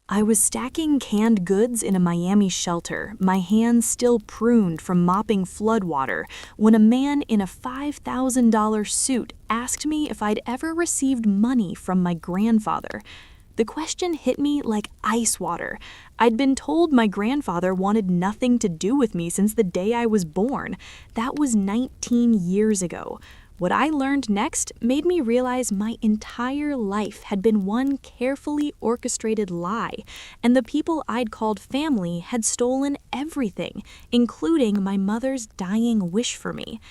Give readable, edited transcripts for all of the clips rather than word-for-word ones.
I was stacking canned goods in a Miami shelter, my hands still pruned from mopping floodwater, when a man in a $5,000 suit asked me if I'd ever received money from my grandfather. The question hit me like ice water. I'd been told my grandfather wanted nothing to do with me since the day I was born. That was 19 years ago. What I learned next made me realize my entire life had been one carefully orchestrated lie, and the people I'd called family had stolen everything, including my mother's dying wish for me.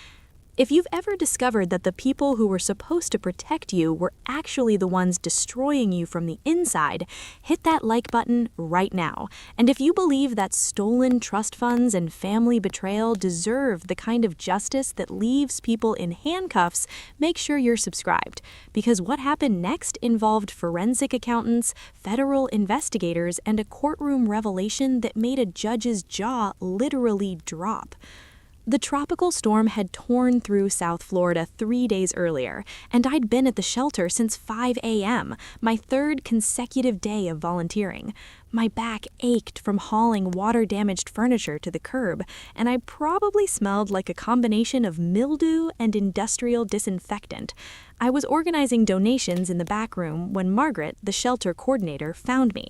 If you've ever discovered that the people who were supposed to protect you were actually the ones destroying you from the inside, hit that like button right now. And if you believe that stolen trust funds and family betrayal deserve the kind of justice that leaves people in handcuffs, make sure you're subscribed. Because what happened next involved forensic accountants, federal investigators, and a courtroom revelation that made a judge's jaw literally drop. The tropical storm had torn through South Florida 3 days earlier, and I'd been at the shelter since 5 a.m., my third consecutive day of volunteering. My back ached from hauling water-damaged furniture to the curb, and I probably smelled like a combination of mildew and industrial disinfectant. I was organizing donations in the back room when Margaret, the shelter coordinator, found me.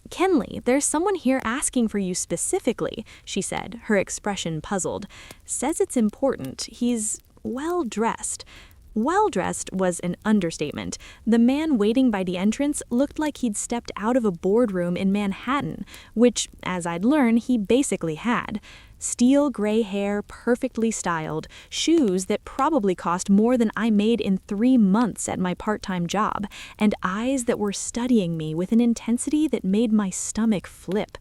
"Kinley, there's someone here asking for you specifically," she said, her expression puzzled. "Says it's important. He's well-dressed." Well-dressed was an understatement. The man waiting by the entrance looked like he'd stepped out of a boardroom in Manhattan, which, as I'd learned, he basically had. Steel gray hair, perfectly styled, shoes that probably cost more than I made in 3 months at my part-time job, and eyes that were studying me with an intensity that made my stomach flip.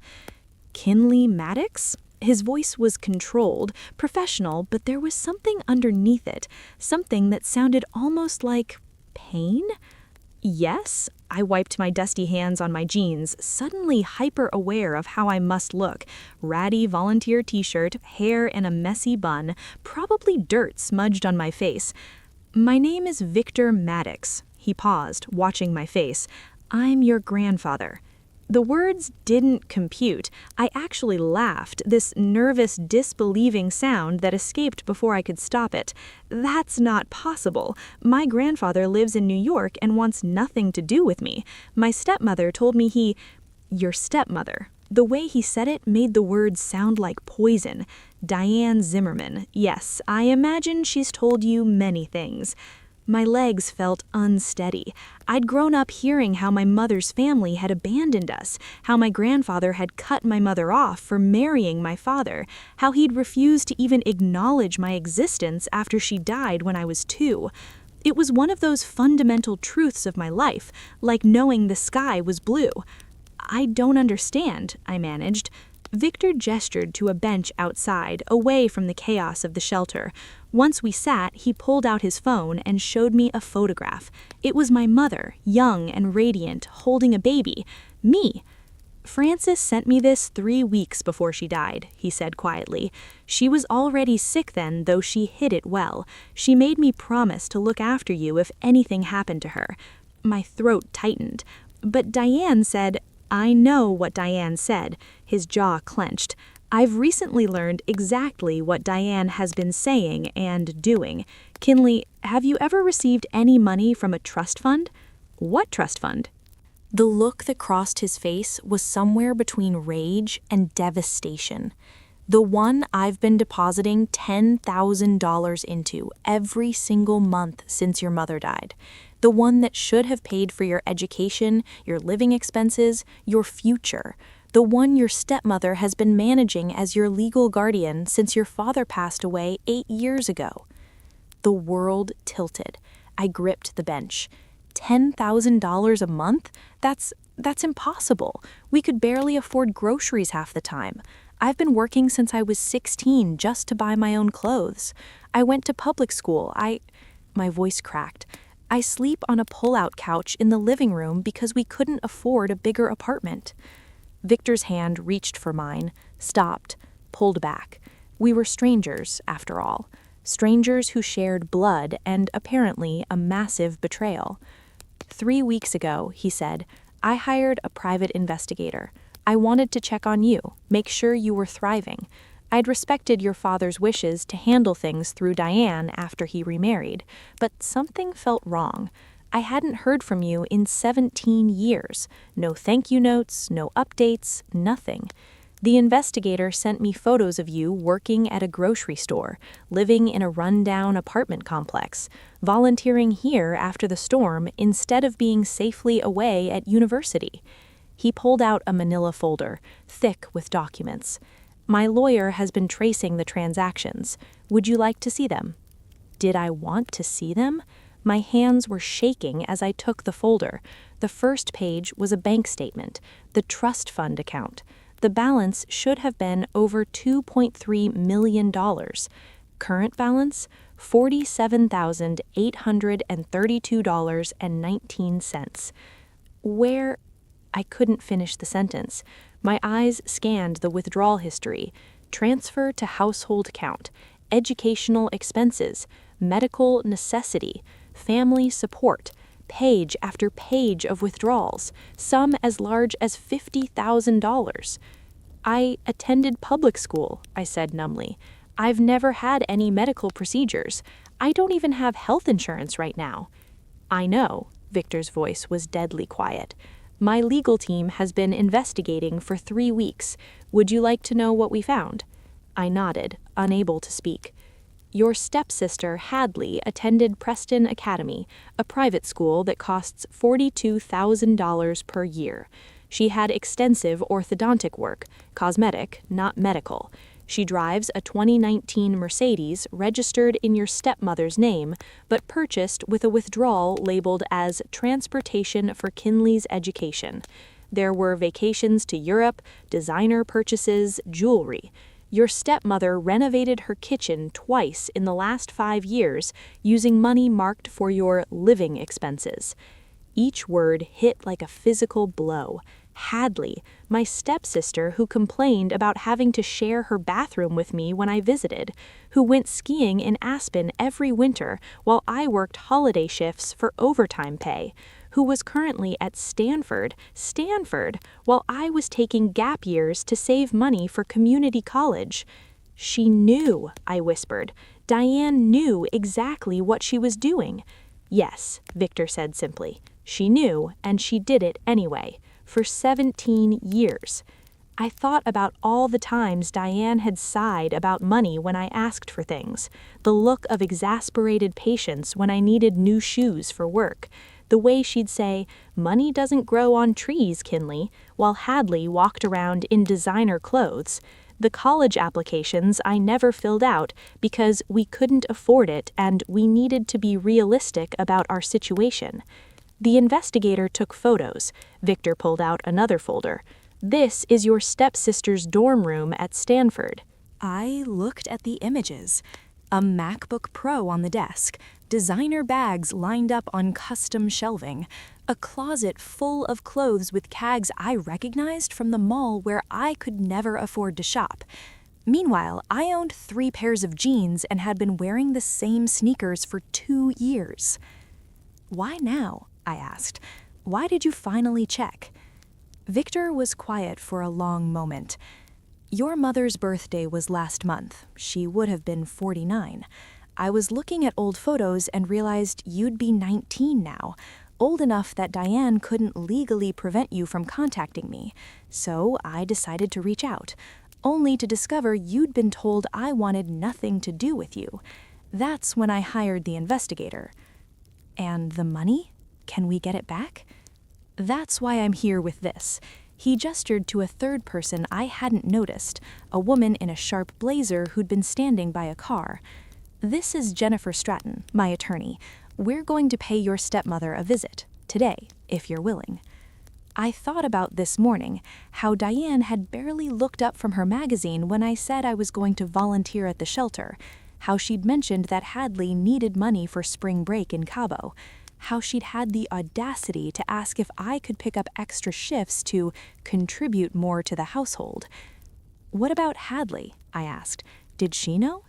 Kinley Maddox? His voice was controlled, professional, but there was something underneath it, something that sounded almost like pain? "Yes?" I wiped my dusty hands on my jeans, suddenly hyper-aware of how I must look. Ratty volunteer t-shirt, hair in a messy bun, probably dirt smudged on my face. "My name is Victor Maddox." He paused, watching my face. "I'm your grandfather." The words didn't compute. I actually laughed, this nervous, disbelieving sound that escaped before I could stop it. "That's not possible. My grandfather lives in New York and wants nothing to do with me. My stepmother told me he—" "Your stepmother." The way he said it made the words sound like poison. "Diane Zimmerman. Yes, I imagine she's told you many things." My legs felt unsteady. I'd grown up hearing how my mother's family had abandoned us, how my grandfather had cut my mother off for marrying my father, how he'd refused to even acknowledge my existence after she died when I was 2. It was one of those fundamental truths of my life, like knowing the sky was blue. "I don't understand," I managed. Victor gestured to a bench outside, away from the chaos of the shelter. Once we sat, he pulled out his phone and showed me a photograph. It was my mother, young and radiant, holding a baby. Me. "Frances sent me this 3 weeks before she died," he said quietly. "She was already sick then, though she hid it well. She made me promise to look after you if anything happened to her." My throat tightened. "But Diane said—" "I know what Diane said." His jaw clenched. "I've recently learned exactly what Diane has been saying and doing. Kinley, have you ever received any money from a trust fund?" "What trust fund?" The look that crossed his face was somewhere between rage and devastation. "The one I've been depositing $10,000 into every single month since your mother died. The one that should have paid for your education, your living expenses, your future. The one your stepmother has been managing as your legal guardian since your father passed away 8 years ago." The world tilted. I gripped the bench. $10,000 a month? That's impossible. We could barely afford groceries half the time. I've been working since I was 16 just to buy my own clothes. I went to public school. My voice cracked. "I sleep on a pull-out couch in the living room because we couldn't afford a bigger apartment." Victor's hand reached for mine, stopped, pulled back. We were strangers, after all. Strangers who shared blood and, apparently, a massive betrayal. 3 weeks ago, he said, I hired a private investigator. I wanted to check on you, make sure you were thriving. I'd respected your father's wishes to handle things through Diane after he remarried, but something felt wrong. I hadn't heard from you in 17 years. No thank you notes, no updates, nothing. The investigator sent me photos of you working at a grocery store, living in a rundown apartment complex, volunteering here after the storm instead of being safely away at university. He pulled out a manila folder, thick with documents. My lawyer has been tracing the transactions. Would you like to see them? Did I want to see them? My hands were shaking as I took the folder. The first page was a bank statement, the trust fund account. The balance should have been over $2.3 million. Current balance, $47,832.19. Where? I couldn't finish the sentence. My eyes scanned the withdrawal history. Transfer to household count, educational expenses, medical necessity, family support, page after page of withdrawals, some as large as $50,000. I attended public school, I said numbly. I've never had any medical procedures. I don't even have health insurance right now. I know, Victor's voice was deadly quiet. My legal team has been investigating for 3 weeks. Would you like to know what we found? I nodded, unable to speak. Your stepsister, Hadley, attended Preston Academy, a private school that costs $42,000 per year. She had extensive orthodontic work, cosmetic, not medical. She drives a 2019 Mercedes registered in your stepmother's name, but purchased with a withdrawal labeled as transportation for Kinley's education. There were vacations to Europe, designer purchases, jewelry. Your stepmother renovated her kitchen twice in the last 5 years using money marked for your living expenses. Each word hit like a physical blow. Hadley, my stepsister who complained about having to share her bathroom with me when I visited, who went skiing in Aspen every winter while I worked holiday shifts for overtime pay, who was currently at Stanford, while I was taking gap years to save money for community college. She knew, I whispered. Diane knew exactly what she was doing. Yes, Victor said simply. She knew, and she did it anyway. For 17 years. I thought about all the times Diane had sighed about money when I asked for things, the look of exasperated patience when I needed new shoes for work, the way she'd say, "Money doesn't grow on trees, Kinley," while Hadley walked around in designer clothes, the college applications I never filled out because we couldn't afford it and we needed to be realistic about our situation. The investigator took photos. Victor pulled out another folder. This is your stepsister's dorm room at Stanford. I looked at the images. A MacBook Pro on the desk, designer bags lined up on custom shelving, a closet full of clothes with tags I recognized from the mall where I could never afford to shop. Meanwhile, I owned 3 pairs of jeans and had been wearing the same sneakers for 2 years. Why now? I asked. Why did you finally check? Victor was quiet for a long moment. Your mother's birthday was last month. She would have been 49. I was looking at old photos and realized you'd be 19 now, old enough that Diane couldn't legally prevent you from contacting me. So I decided to reach out, only to discover you'd been told I wanted nothing to do with you. That's when I hired the investigator. And the money? Can we get it back? That's why I'm here with this. He gestured to a third person I hadn't noticed, a woman in a sharp blazer who'd been standing by a car. This is Jennifer Stratton, my attorney. We're going to pay your stepmother a visit, today, if you're willing. I thought about this morning, how Diane had barely looked up from her magazine when I said I was going to volunteer at the shelter, how she'd mentioned that Hadley needed money for spring break in Cabo, how she'd had the audacity to ask if I could pick up extra shifts to contribute more to the household. What about Hadley? I asked. Did she know?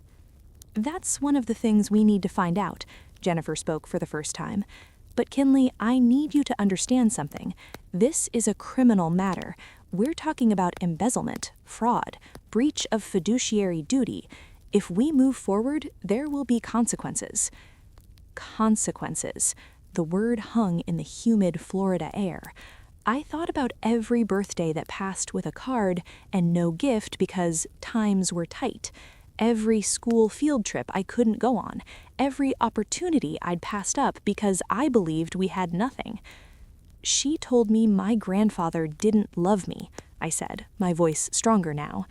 That's one of the things we need to find out, Jennifer spoke for the first time. But Kinley, I need you to understand something. This is a criminal matter. We're talking about embezzlement, fraud, breach of fiduciary duty. If we move forward, there will be consequences. Consequences. The word hung in the humid Florida air. I thought about every birthday that passed with a card and no gift because times were tight. Every school field trip I couldn't go on. Every opportunity I'd passed up because I believed we had nothing. She told me my grandfather didn't love me, I said, my voice stronger now.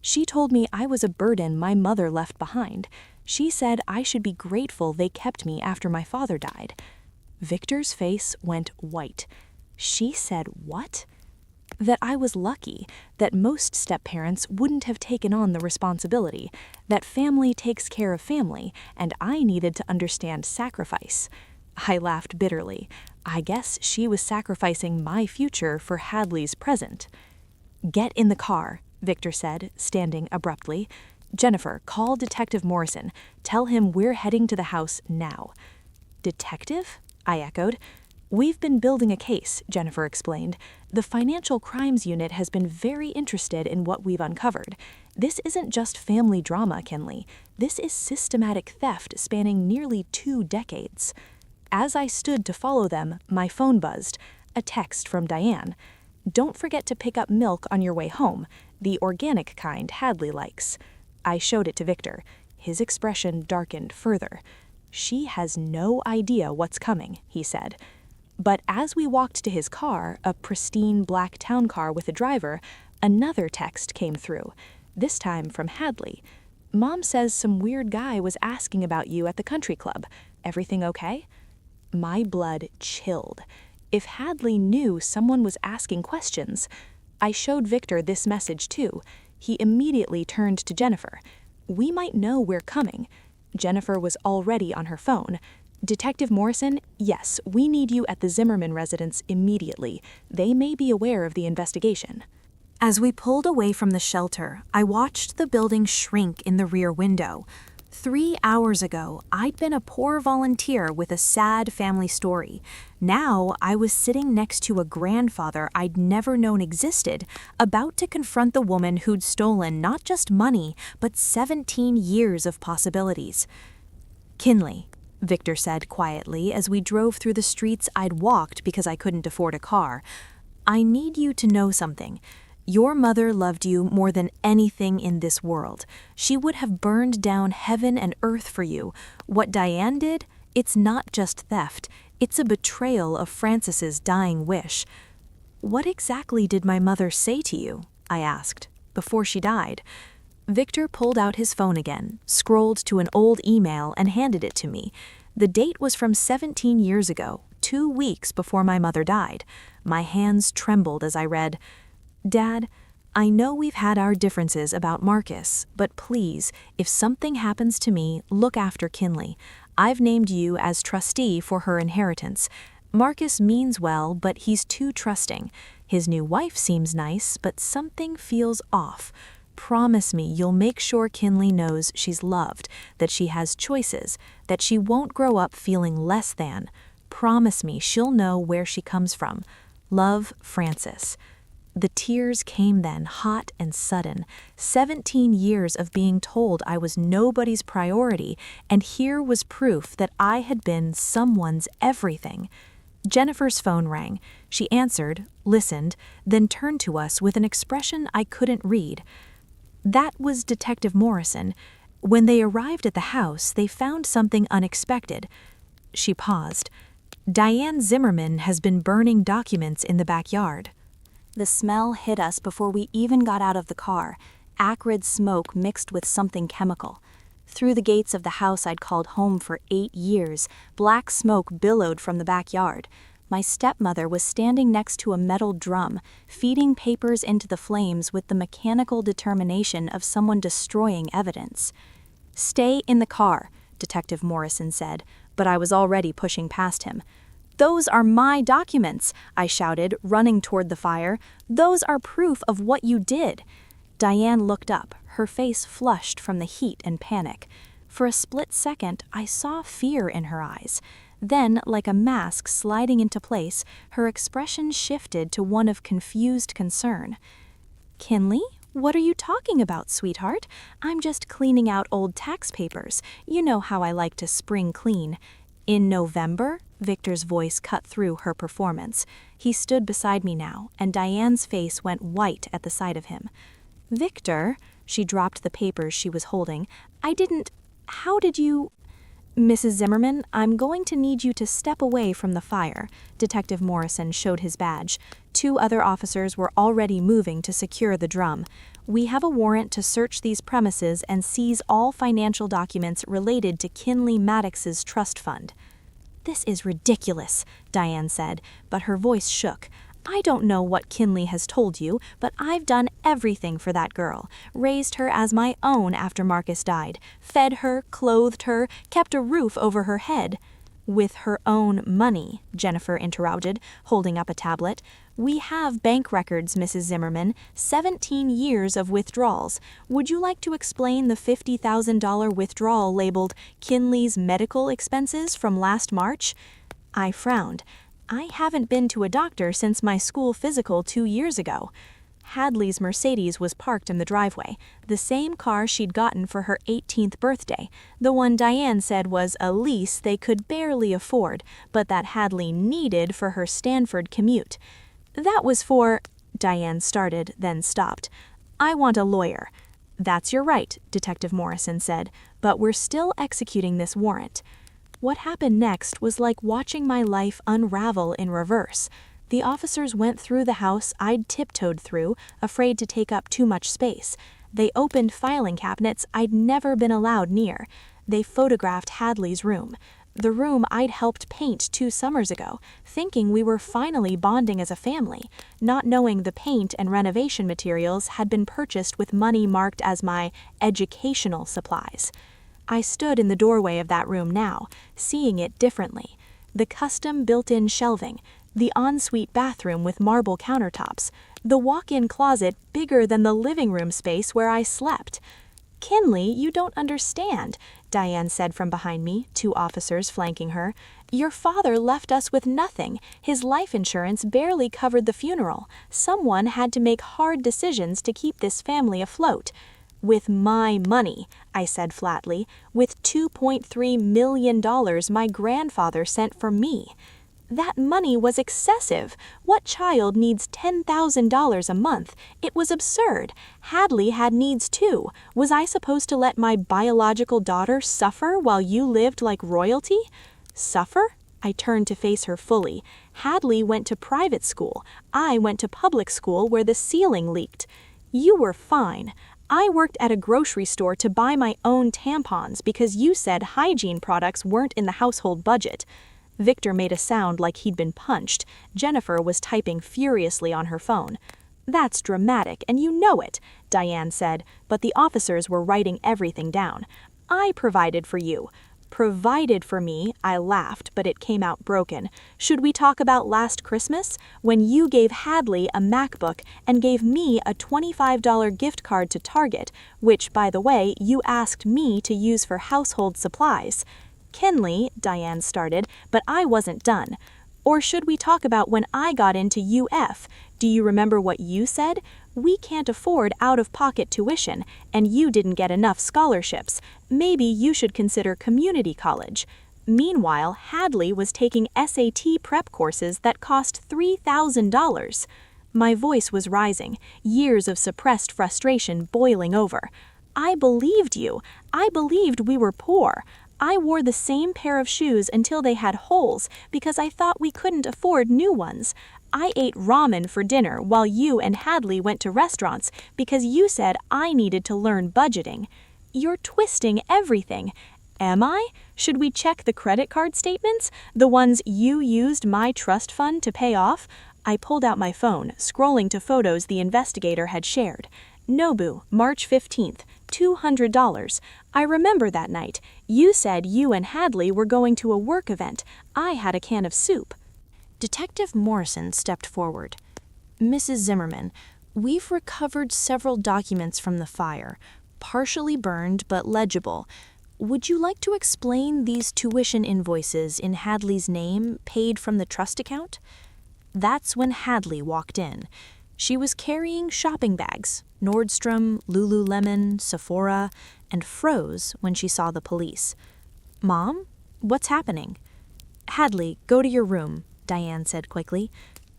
She told me I was a burden my mother left behind. She said I should be grateful they kept me after my father died. Victor's face went white. She said what? That I was lucky, that most step-parents wouldn't have taken on the responsibility, that family takes care of family, and I needed to understand sacrifice. I laughed bitterly. I guess she was sacrificing my future for Hadley's present. Get in the car, Victor said, standing abruptly. Jennifer, call Detective Morrison. Tell him we're heading to the house now. Detective? I echoed. We've been building a case, Jennifer explained. The Financial Crimes Unit has been very interested in what we've uncovered. This isn't just family drama, Kinley. This is systematic theft spanning nearly 2 decades. As I stood to follow them, my phone buzzed. A text from Diane. Don't forget to pick up milk on your way home, the organic kind Hadley likes. I showed it to Victor. His expression darkened further. She has no idea what's coming, he said. But as we walked to his car, a pristine black town car with a driver, another text came through, this time from Hadley. Mom says some weird guy was asking about you at the country club. Everything okay? My blood chilled. If Hadley knew someone was asking questions, I showed Victor this message too. He immediately turned to Jennifer. We might know we're coming. Jennifer was already on her phone. Detective Morrison, yes, we need you at the Zimmerman residence immediately. They may be aware of the investigation. As we pulled away from the shelter, I watched the building shrink in the rear window. 3 hours ago, I'd been a poor volunteer with a sad family story. Now, I was sitting next to a grandfather I'd never known existed, about to confront the woman who'd stolen not just money, but 17 years of possibilities. Kinley, Victor said quietly as we drove through the streets I'd walked because I couldn't afford a car. I need you to know something. Your mother loved you more than anything in this world. She would have burned down heaven and earth for you. What Diane did, it's not just theft. It's a betrayal of Frances's dying wish. What exactly did my mother say to you? I asked, before she died. Victor pulled out his phone again, scrolled to an old email and handed it to me. The date was from 17 years ago, 2 weeks before my mother died. My hands trembled as I read, Dad, I know we've had our differences about Marcus, but please, if something happens to me, look after Kinley. I've named you as trustee for her inheritance. Marcus means well, but he's too trusting. His new wife seems nice, but something feels off. Promise me you'll make sure Kinley knows she's loved, that she has choices, that she won't grow up feeling less than. Promise me she'll know where she comes from. Love, Frances. The tears came then, hot and sudden. 17 years of being told I was nobody's priority, and here was proof that I had been someone's everything. Jennifer's phone rang. She answered, listened, then turned to us with an expression I couldn't read. That was Detective Morrison. When they arrived at the house, they found something unexpected. She paused. Diane Zimmerman has been burning documents in the backyard. The smell hit us before we even got out of the car, acrid smoke mixed with something chemical. Through the gates of the house I'd called home for 8 years, black smoke billowed from the backyard. My stepmother was standing next to a metal drum, feeding papers into the flames with the mechanical determination of someone destroying evidence. Stay in the car, Detective Morrison said, but I was already pushing past him. Those are my documents, I shouted, running toward the fire. Those are proof of what you did. Diane looked up, her face flushed from the heat and panic. For a split second, I saw fear in her eyes. Then, like a mask sliding into place, her expression shifted to one of confused concern. "Kinley? What are you talking about, sweetheart? I'm just cleaning out old tax papers. You know how I like to spring clean." "In November?" Victor's voice cut through her performance. He stood beside me now, and Diane's face went white at the sight of him. "Victor," she dropped the papers she was holding, "how did you—" "Mrs. Zimmerman, I'm going to need you to step away from the fire." Detective Morrison showed his badge. 2 other officers were already moving to secure the drum. "We have a warrant to search these premises and seize all financial documents related to Kinley Maddox's trust fund." "This is ridiculous," Diane said, but her voice shook. "I don't know what Kinley has told you, but I've done everything for that girl, raised her as my own after Marcus died, fed her, clothed her, kept a roof over her head." "With her own money," Jennifer interrupted, holding up a tablet. "We have bank records, Mrs. Zimmerman, 17 years of withdrawals. Would you like to explain the $50,000 withdrawal labeled Kinley's medical expenses from last March?" I frowned. "I haven't been to a doctor since my school physical 2 years ago." Hadley's Mercedes was parked in the driveway, the same car she'd gotten for her 18th birthday, the one Diane said was a lease they could barely afford, but that Hadley needed for her Stanford commute. "That was for—" Diane started, then stopped. "I want a lawyer." "That's your right," Detective Morrison said, "but we're still executing this warrant." What happened next was like watching my life unravel in reverse. The officers went through the house I'd tiptoed through, afraid to take up too much space. They opened filing cabinets I'd never been allowed near. They photographed Hadley's room, the room I'd helped paint 2 summers ago, thinking we were finally bonding as a family, not knowing the paint and renovation materials had been purchased with money marked as my educational supplies. I stood in the doorway of that room now, seeing it differently. The custom built-in shelving, the ensuite bathroom with marble countertops, the walk-in closet bigger than the living room space where I slept. "Kinley, you don't understand," Diane said from behind me, 2 officers flanking her. "Your father left us with nothing. His life insurance barely covered the funeral. Someone had to make hard decisions to keep this family afloat." "With my money," I said flatly, "with $2.3 million my grandfather sent for me." "That money was excessive. What child needs $10,000 a month? It was absurd. Hadley had needs too. Was I supposed to let my biological daughter suffer while you lived like royalty?" "Suffer?" I turned to face her fully. "Hadley went to private school. I went to public school where the ceiling leaked. You were fine. I worked at a grocery store to buy my own tampons because you said hygiene products weren't in the household budget." Victor made a sound like he'd been punched. Jennifer was typing furiously on her phone. "That's dramatic, and you know it," Diane said, but the officers were writing everything down. "I provided for you." "Provided for me," I laughed, but it came out broken. "Should we talk about last Christmas, when you gave Hadley a MacBook and gave me a $25 gift card to Target, which, by the way, you asked me to use for household supplies?" "Kinley," Diane started, but I wasn't done. "Or should we talk about when I got into UF? Do you remember what you said? We can't afford out-of-pocket tuition, and you didn't get enough scholarships. Maybe you should consider community college." Meanwhile, Hadley was taking SAT prep courses that cost $3,000. My voice was rising, years of suppressed frustration boiling over. "I believed you. I believed we were poor. I wore the same pair of shoes until they had holes because I thought we couldn't afford new ones. I ate ramen for dinner while you and Hadley went to restaurants because you said I needed to learn budgeting. You're twisting everything. Am I? Should we check the credit card statements? The ones you used my trust fund to pay off?" I pulled out my phone, scrolling to photos the investigator had shared. "Nobu, March 15th, $200. I remember that night. You said you and Hadley were going to a work event. I had a can of soup." Detective Morrison stepped forward. "Mrs. Zimmerman, we've recovered several documents from the fire, partially burned but legible. Would you like to explain these tuition invoices in Hadley's name paid from the trust account? That's when Hadley walked in. She was carrying shopping bags, Nordstrom, Lululemon, Sephora, and froze when she saw the police. Mom, what's happening? Hadley, go to your room, Diane said quickly.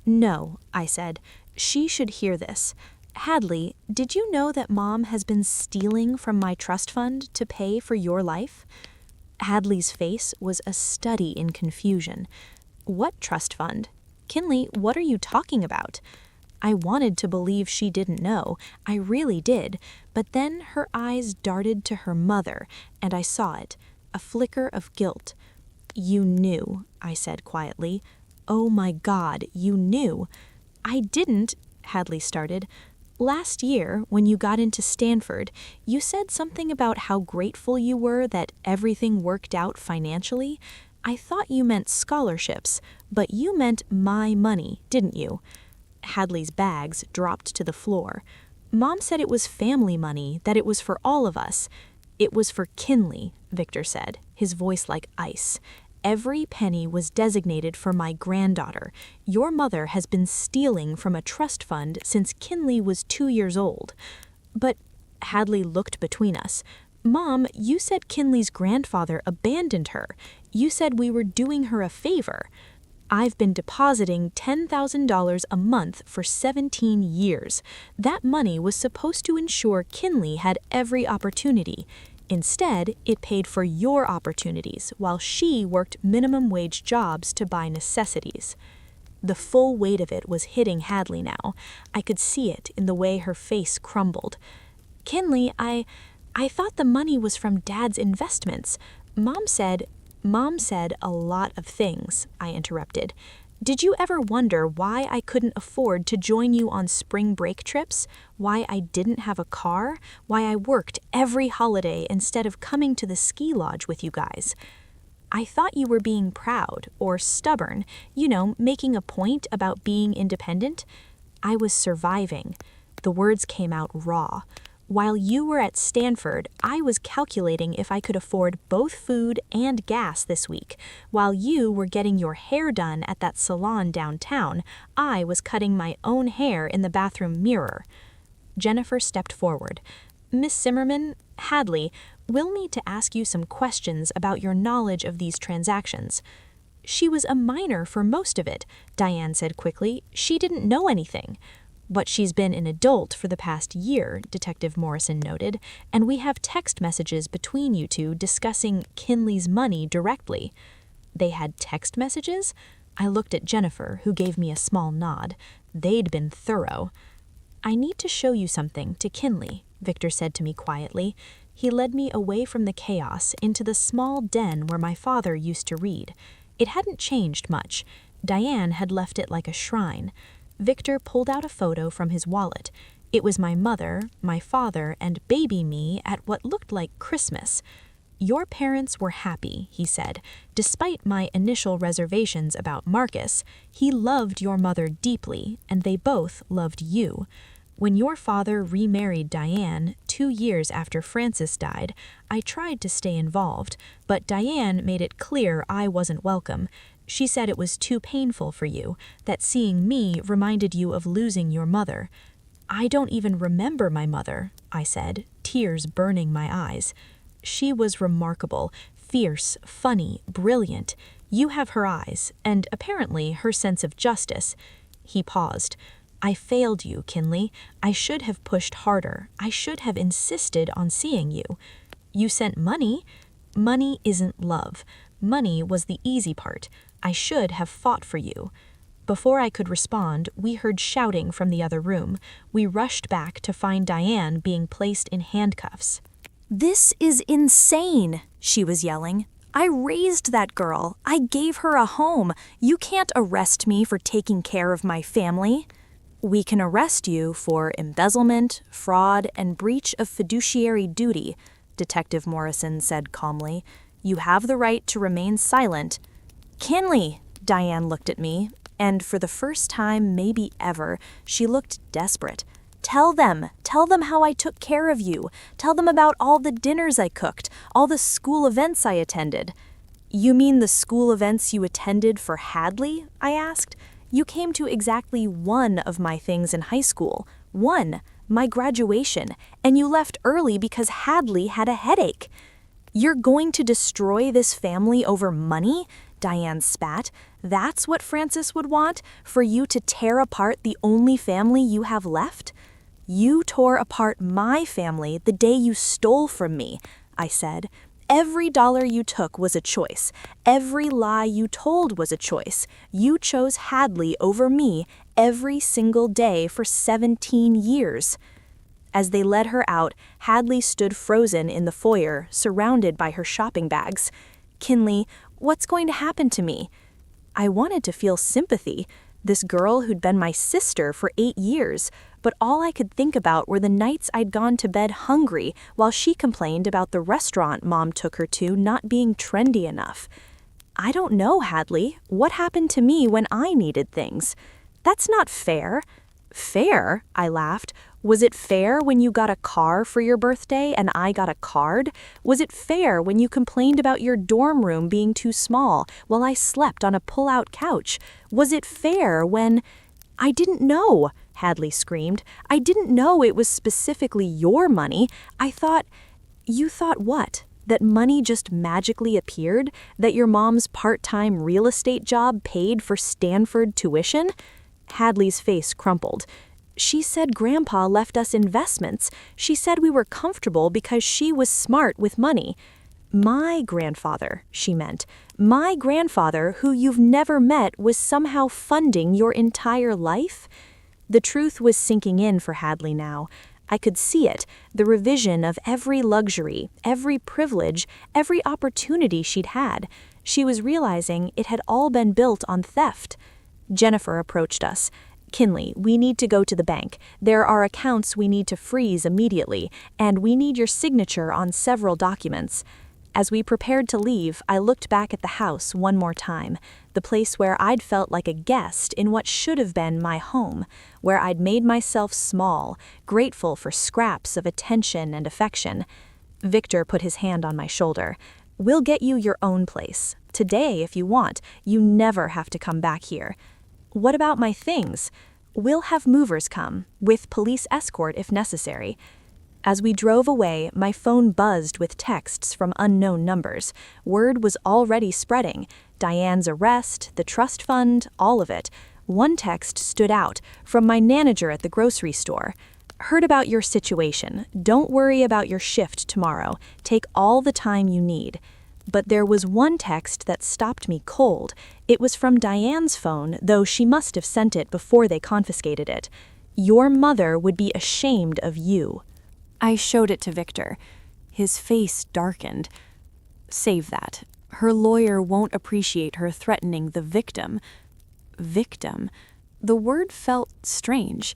No, I said. She should hear this. Hadley, did you know that Mom has been stealing from my trust fund to pay for your life? Hadley's face was a study in confusion. What trust fund? Kinley, what are you talking about? I wanted to believe she didn't know. I really did. But then her eyes darted to her mother, and I saw it, a flicker of guilt. You knew, I said quietly. Oh my God, you knew. I didn't, Hadley started. Last year, when you got into Stanford, you said something about how grateful you were that everything worked out financially. I thought you meant scholarships, but you meant my money, didn't you? Hadley's bags dropped to the floor. Mom said it was family money, that it was for all of us. It was for Kinley, Victor said, his voice like ice. Every penny was designated for my granddaughter. Your mother has been stealing from a trust fund since Kinley was 2 years old. But Hadley looked between us. Mom, you said Kinley's grandfather abandoned her. You said we were doing her a favor. I've been depositing $10,000 a month for 17 years. That money was supposed to ensure Kinley had every opportunity. Instead, it paid for your opportunities while she worked minimum wage jobs to buy necessities. The full weight of it was hitting Hadley now. I could see it in the way her face crumbled. Kinley, I thought the money was from Dad's investments. Mom said a lot of things, I interrupted. Did you ever wonder why I couldn't afford to join you on spring break trips? Why I didn't have a car? Why I worked every holiday instead of coming to the ski lodge with you guys? I thought you were being proud or stubborn, making a point about being independent. I was surviving. The words came out raw. While you were at Stanford, I was calculating if I could afford both food and gas this week. While you were getting your hair done at that salon downtown, I was cutting my own hair in the bathroom mirror. Jennifer stepped forward. Miss Zimmerman, Hadley, we'll need to ask you some questions about your knowledge of these transactions. She was a minor for most of it, Diane said quickly. She didn't know anything. But she's been an adult for the past year, Detective Morrison noted, and we have text messages between you two discussing Kinley's money directly. They had text messages? I looked at Jennifer, who gave me a small nod. They'd been thorough. I need to show you something to Kinley, Victor said to me quietly. He led me away from the chaos into the small den where my father used to read. It hadn't changed much. Diane had left it like a shrine. Victor pulled out a photo from his wallet. It was my mother, my father, and baby me at what looked like Christmas. Your parents were happy, he said. Despite my initial reservations about Marcus, he loved your mother deeply, and they both loved you. When your father remarried Diane 2 years after Francis died, I tried to stay involved, but Diane made it clear I wasn't welcome. She said it was too painful for you, that seeing me reminded you of losing your mother. I don't even remember my mother, I said, tears burning my eyes. She was remarkable, fierce, funny, brilliant. You have her eyes, and apparently her sense of justice. He paused. I failed you, Kinley. I should have pushed harder. I should have insisted on seeing you. You sent money. Money isn't love. Money was the easy part. I should have fought for you. Before I could respond, we heard shouting from the other room. We rushed back to find Diane being placed in handcuffs. This is insane, she was yelling. I raised that girl. I gave her a home. You can't arrest me for taking care of my family. We can arrest you for embezzlement, fraud, and breach of fiduciary duty, Detective Morrison said calmly. You have the right to remain silent. Kinley, Diane looked at me, and for the first time maybe ever, she looked desperate. Tell them, Tell them how I took care of you. Tell them about all the dinners I cooked, all the school events I attended." "You mean the school events you attended for Hadley?" I asked. "You came to exactly one of my things in high school. One, my graduation, and you left early because Hadley had a headache." "You're going to destroy this family over money?" Diane spat. "That's what Francis would want? For you to tear apart the only family you have left?" "You tore apart my family the day you stole from me," I said. "Every dollar you took was a choice. Every lie you told was a choice. You chose Hadley over me every single day for 17 years. As they led her out, Hadley stood frozen in the foyer, surrounded by her shopping bags. "Kinley, what's going to happen to me?" I wanted to feel sympathy. This girl who'd been my sister for 8 years, but all I could think about were the nights I'd gone to bed hungry while she complained about the restaurant Mom took her to not being trendy enough. "I don't know, Hadley. What happened to me when I needed things? That's not fair." "Fair?" I laughed. "Was it fair when you got a car for your birthday and I got a card? Was it fair when you complained about your dorm room being too small while I slept on a pull-out couch? Was it fair when—" "I didn't know," Hadley screamed. "I didn't know it was specifically your money. I thought—" "You thought what? That money just magically appeared? That your mom's part-time real estate job paid for Stanford tuition?" Hadley's face crumpled. "She said Grandpa left us investments. She said we were comfortable because she was smart with money." "My grandfather," she meant. "My grandfather, who you've never met, was somehow funding your entire life?" The truth was sinking in for Hadley now. I could see it, the revision of every luxury, every privilege, every opportunity she'd had. She was realizing it had all been built on theft. Jennifer approached us. "Kinley, we need to go to the bank. There are accounts we need to freeze immediately, and we need your signature on several documents." As we prepared to leave, I looked back at the house one more time, the place where I'd felt like a guest in what should have been my home, where I'd made myself small, grateful for scraps of attention and affection. Victor put his hand on my shoulder. "We'll get you your own place. Today, if you want. You never have to come back here." "What about my things?" "We'll have movers come, with police escort if necessary." As we drove away, my phone buzzed with texts from unknown numbers. Word was already spreading. Diane's arrest, the trust fund, all of it. One text stood out, from my manager at the grocery store. "Heard about your situation. Don't worry about your shift tomorrow. Take all the time you need." But there was one text that stopped me cold. It was from Diane's phone, though she must have sent it before they confiscated it. "Your mother would be ashamed of you." I showed it to Victor. His face darkened. "Save that. Her lawyer won't appreciate her threatening the victim." Victim? The word felt strange.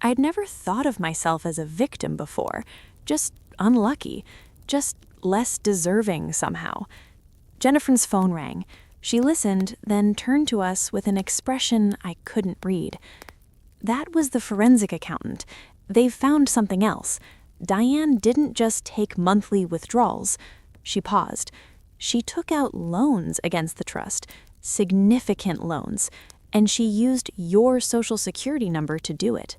I'd never thought of myself as a victim before. Just unlucky. Just less deserving somehow. Jennifer's phone rang. She listened, then turned to us with an expression I couldn't read. That was the forensic accountant. They've found something else. Diane didn't just take monthly withdrawals. She paused. She took out loans against the trust, significant loans, and she used your social security number to do it.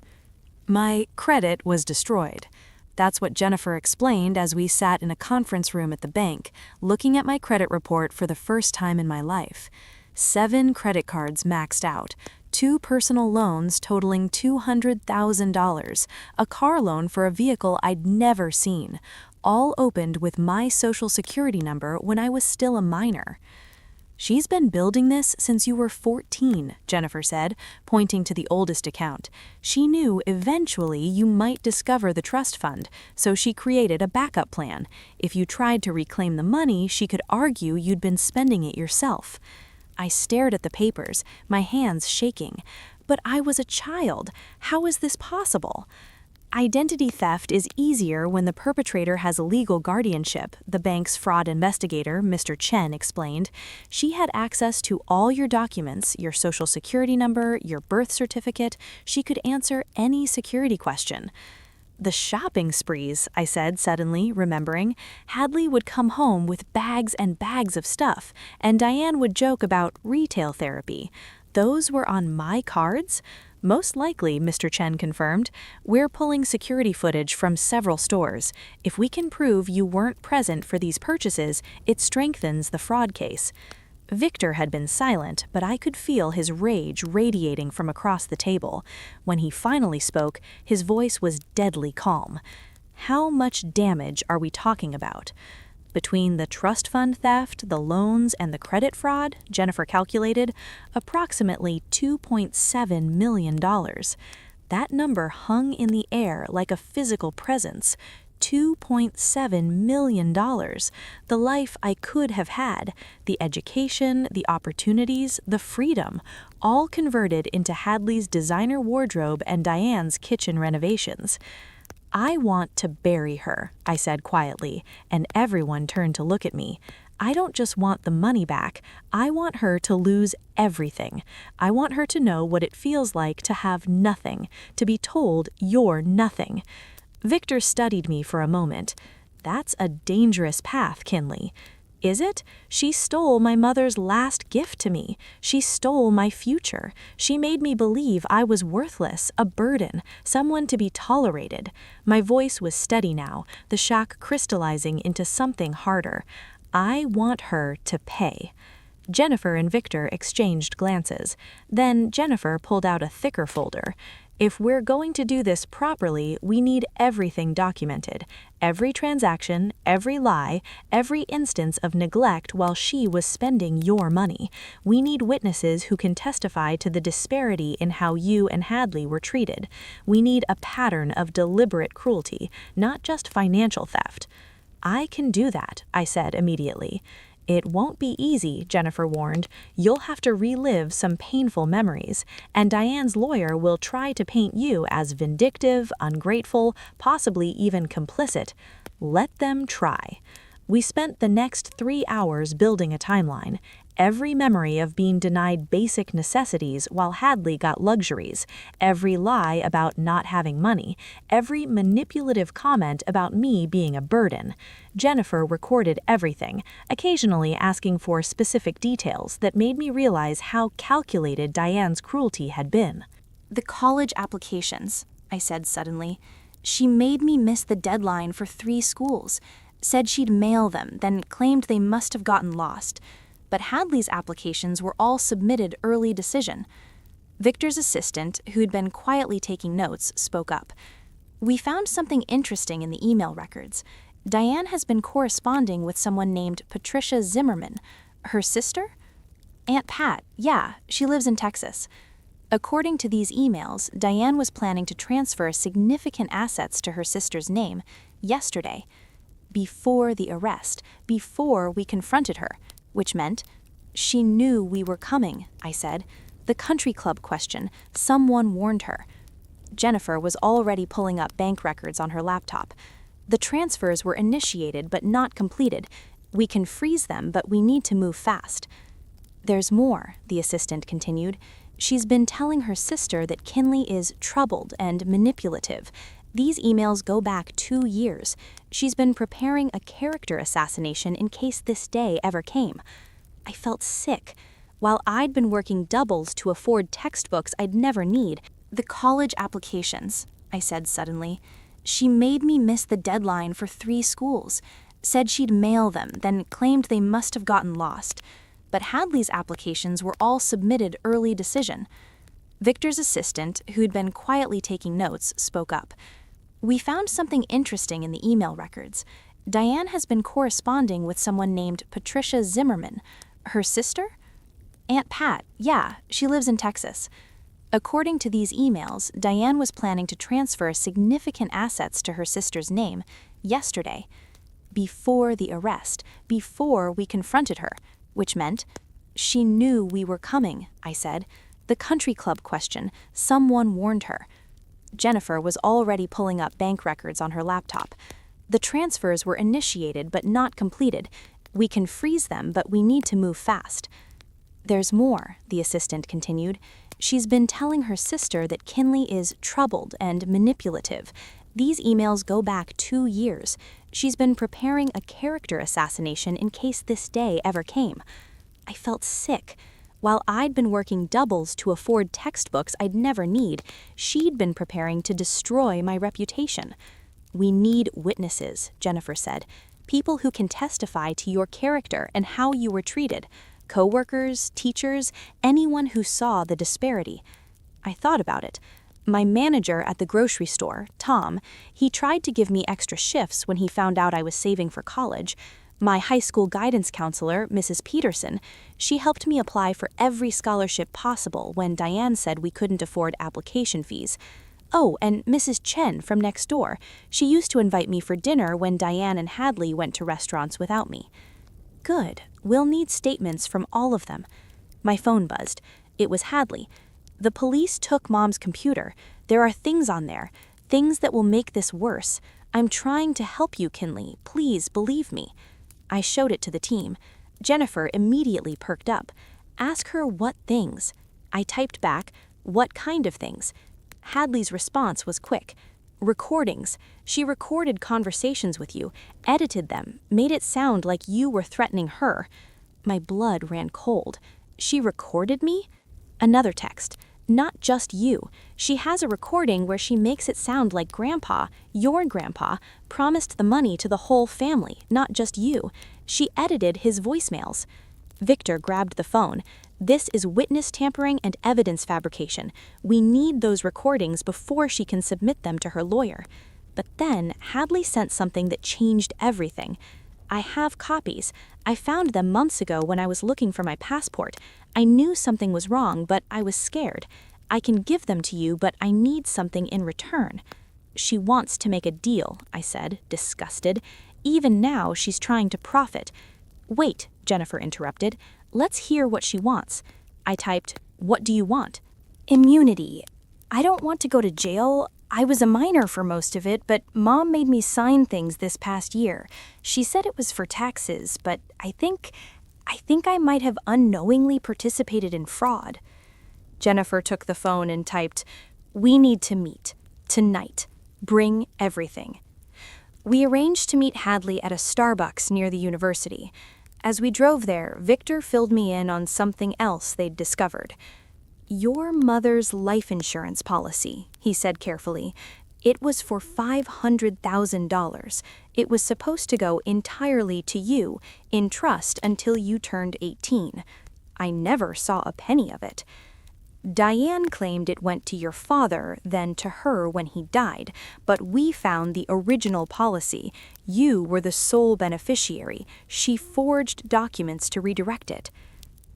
My credit was destroyed. That's what Jennifer explained as we sat in a conference room at the bank, looking at my credit report for the first time in my life. 7 credit cards maxed out, 2 personal loans totaling $200,000, a car loan for a vehicle I'd never seen, all opened with my social security number when I was still a minor. "She's been building this since you were 14, Jennifer said, pointing to the oldest account. She knew eventually you might discover the trust fund, so she created a backup plan. If you tried to reclaim the money, she could argue you'd been spending it yourself." I stared at the papers, my hands shaking. But I was a child. How is this possible? "Identity theft is easier when the perpetrator has legal guardianship," the bank's fraud investigator, Mr. Chen, explained. "She had access to all your documents, your social security number, your birth certificate. She could answer any security question." The shopping sprees, I said suddenly, remembering. Hadley would come home with bags and bags of stuff, and Diane would joke about retail therapy. Those were on my cards? Most likely, Mr. Chen confirmed. We're pulling security footage from several stores. If we can prove you weren't present for these purchases, it strengthens the fraud case. Victor had been silent, but I could feel his rage radiating from across the table. When he finally spoke, his voice was deadly calm. How much damage are we talking about? Between the trust fund theft, the loans, and the credit fraud, Jennifer calculated, approximately $2.7 million. That number hung in the air like a physical presence. $2.7 million, the life I could have had, the education, the opportunities, the freedom, all converted into Hadley's designer wardrobe and Diane's kitchen renovations. I want to bury her, I said quietly, and everyone turned to look at me. I don't just want the money back, I want her to lose everything. I want her to know what it feels like to have nothing, to be told you're nothing. Victor studied me for a moment. That's a dangerous path, Kinley. Is it? She stole my mother's last gift to me. She stole my future. She made me believe I was worthless, a burden, someone to be tolerated. My voice was steady now, the shock crystallizing into something harder. I want her to pay. Jennifer and Victor exchanged glances. Then Jennifer pulled out a thicker folder. If we're going to do this properly, we need everything documented. Every transaction, every lie, every instance of neglect while she was spending your money. We need witnesses who can testify to the disparity in how you and Hadley were treated. We need a pattern of deliberate cruelty, not just financial theft. I can do that, I said immediately. It won't be easy, Jennifer warned. You'll have to relive some painful memories, and Diane's lawyer will try to paint you as vindictive, ungrateful, possibly even complicit. Let them try. We spent the next 3 hours building a timeline. Every memory of being denied basic necessities while Hadley got luxuries, every lie about not having money, every manipulative comment about me being a burden. Jennifer recorded everything, occasionally asking for specific details that made me realize how calculated Diane's cruelty had been. The college applications, I said suddenly. She made me miss the deadline for 3 schools, said she'd mail them, then claimed they must have gotten lost. But Hadley's applications were all submitted early decision. Victor's assistant, who'd been quietly taking notes, spoke up. We found something interesting in the email records. Diane has been corresponding with someone named Patricia Zimmerman. Her sister? Aunt Pat, yeah, she lives in Texas. According to these emails, Diane was planning to transfer significant assets to her sister's name yesterday, before the arrest, before we confronted her. Which meant, she knew we were coming, I said. The country club question, someone warned her. Jennifer was already pulling up bank records on her laptop. The transfers were initiated but not completed. We can freeze them, but we need to move fast. There's more, the assistant continued. She's been telling her sister that Kinley is troubled and manipulative. These emails go back 2 years. She's been preparing a character assassination in case this day ever came. I felt sick. While I'd been working doubles to afford textbooks I'd never need, the college applications, I said suddenly. She made me miss the deadline for 3 schools, said she'd mail them, then claimed they must have gotten lost. But Hadley's applications were all submitted early decision. Victor's assistant, who'd been quietly taking notes, spoke up. We found something interesting in the email records. Diane has been corresponding with someone named Patricia Zimmerman. Her sister? Aunt Pat, yeah, she lives in Texas. According to these emails, Diane was planning to transfer significant assets to her sister's name yesterday, before the arrest, before we confronted her, which meant, she knew we were coming, I said. The country club question, someone warned her. Jennifer was already pulling up bank records on her laptop. The transfers were initiated but not completed. We can freeze them, but we need to move fast. There's more, the assistant continued. She's been telling her sister that Kinley is troubled and manipulative. These emails go back 2 years. She's been preparing a character assassination in case this day ever came. I felt sick. While I'd been working doubles to afford textbooks I'd never need, she'd been preparing to destroy my reputation. "We need witnesses," Jennifer said. "People who can testify to your character and how you were treated. Coworkers, teachers, anyone who saw the disparity." I thought about it. My manager at the grocery store, Tom, he tried to give me extra shifts when he found out I was saving for college. My high school guidance counselor, Mrs. Peterson, she helped me apply for every scholarship possible when Diane said we couldn't afford application fees. Oh, and Mrs. Chen from next door. She used to invite me for dinner when Diane and Hadley went to restaurants without me. Good. We'll need statements from all of them. My phone buzzed. It was Hadley. "The police took Mom's computer. There are things on there, things that will make this worse. I'm trying to help you, Kinley. Please believe me." I showed it to the team. Jennifer immediately perked up. "Ask her what things." I typed back, "What kind of things?" Hadley's response was quick. "Recordings. She recorded conversations with you, edited them, made it sound like you were threatening her." My blood ran cold. "She recorded me?" Another text. "Not just you. She has a recording where she makes it sound like Grandpa, your grandpa, promised the money to the whole family, not just you. She edited his voicemails." Victor grabbed the phone. "This is witness tampering and evidence fabrication. We need those recordings before she can submit them to her lawyer." But then Hadley sent something that changed everything. "I have copies. I found them months ago when I was looking for my passport. I knew something was wrong, but I was scared. I can give them to you, but I need something in return." "She wants to make a deal," I said, disgusted. "Even now, she's trying to profit." "Wait," Jennifer interrupted. "Let's hear what she wants." I typed, "What do you want?" "Immunity. I don't want to go to jail. I was a minor for most of it, but Mom made me sign things this past year. She said it was for taxes, but I think I might have unknowingly participated in fraud." Jennifer took the phone and typed, "We need to meet. Tonight. Bring everything." We arranged to meet Hadley at a Starbucks near the university. As we drove there, Victor filled me in on something else they'd discovered. "Your mother's life insurance policy," he said carefully. "It was for $500,000. It was supposed to go entirely to you, in trust until you turned 18. I never saw a penny of it. Diane claimed it went to your father, then to her when he died, but we found the original policy. You were the sole beneficiary. She forged documents to redirect it."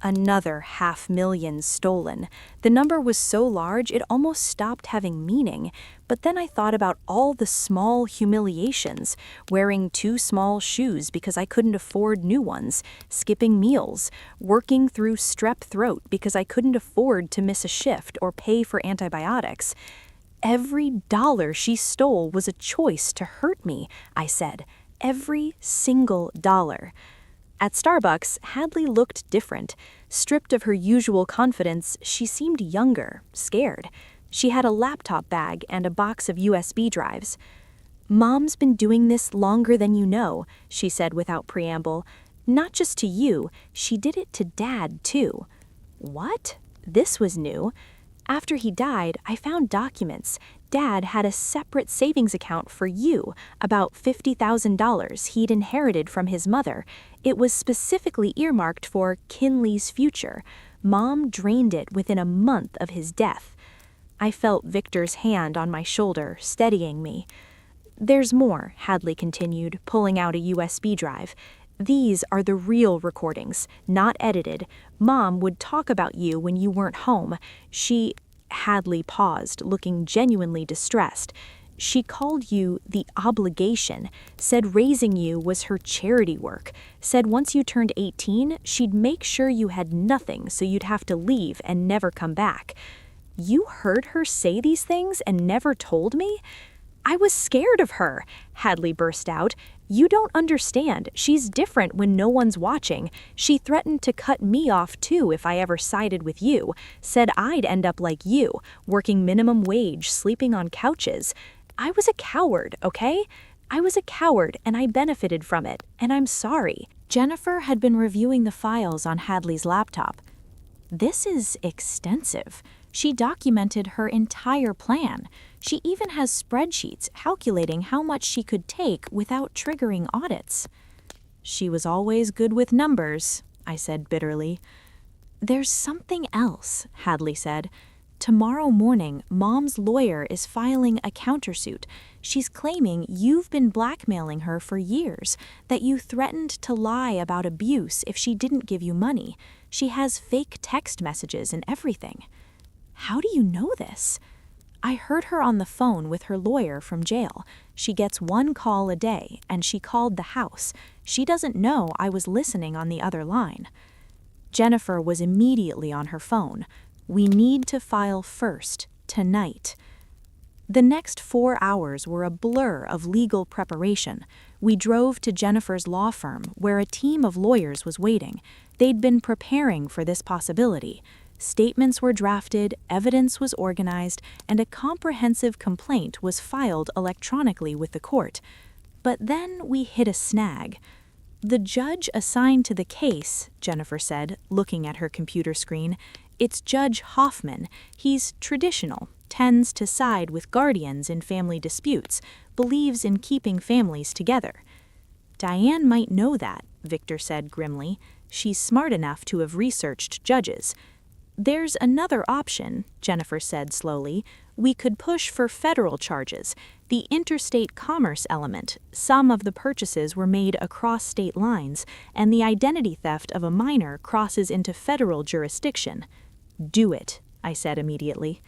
Another $500,000 stolen. The number was so large it almost stopped having meaning. But then I thought about all the small humiliations, wearing too small shoes because I couldn't afford new ones, skipping meals, working through strep throat because I couldn't afford to miss a shift or pay for antibiotics. "Every dollar she stole was a choice to hurt me," I said. "Every single dollar." At Starbucks, Hadley looked different. Stripped of her usual confidence, she seemed younger, scared. She had a laptop bag and a box of USB drives. "Mom's been doing this longer than you know," she said without preamble. "Not just to you, she did it to Dad, too." What? This was new. After he died, I found documents. Dad had a separate savings account for you, about $50,000 he'd inherited from his mother. It was specifically earmarked for Kinley's future. Mom drained it within a month of his death. I felt Victor's hand on my shoulder, steadying me. "There's more," Hadley continued, pulling out a USB drive. "These are the real recordings, not edited. Mom would talk about you when you weren't home. Hadley paused, looking genuinely distressed. "She called you the obligation, said raising you was her charity work, said once you turned 18, she'd make sure you had nothing so you'd have to leave and never come back." "You heard her say these things and never told me?" "I was scared of her," Hadley burst out. "You don't understand. She's different when no one's watching. She threatened to cut me off too if I ever sided with you. Said I'd end up like you, working minimum wage, sleeping on couches. I was a coward, okay? I was a coward and I benefited from it, and I'm sorry. Jennifer had been reviewing the files on Hadley's laptop. This is extensive. She documented her entire plan. She even has spreadsheets calculating how much she could take without triggering audits. She was always good with numbers, I said bitterly. There's something else, Hadley said. Tomorrow morning, Mom's lawyer is filing a countersuit. She's claiming you've been blackmailing her for years, that you threatened to lie about abuse if she didn't give you money. She has fake text messages and everything. How do you know this? I heard her on the phone with her lawyer from jail. She gets one call a day, and she called the house. She doesn't know I was listening on the other line. Jennifer was immediately on her phone. We need to file first, tonight. The next 4 hours were a blur of legal preparation. We drove to Jennifer's law firm, where a team of lawyers was waiting. They'd been preparing for this possibility. Statements were drafted, evidence was organized, and a comprehensive complaint was filed electronically with the court. But then we hit a snag. The judge assigned to the case, Jennifer said, looking at her computer screen, it's Judge Hoffman. He's traditional, tends to side with guardians in family disputes, believes in keeping families together. Diane might know that, Victor said grimly. She's smart enough to have researched judges. There's another option, Jennifer said slowly. We could push for federal charges. The interstate commerce element, some of the purchases were made across state lines, and the identity theft of a minor crosses into federal jurisdiction. Do it, I said immediately.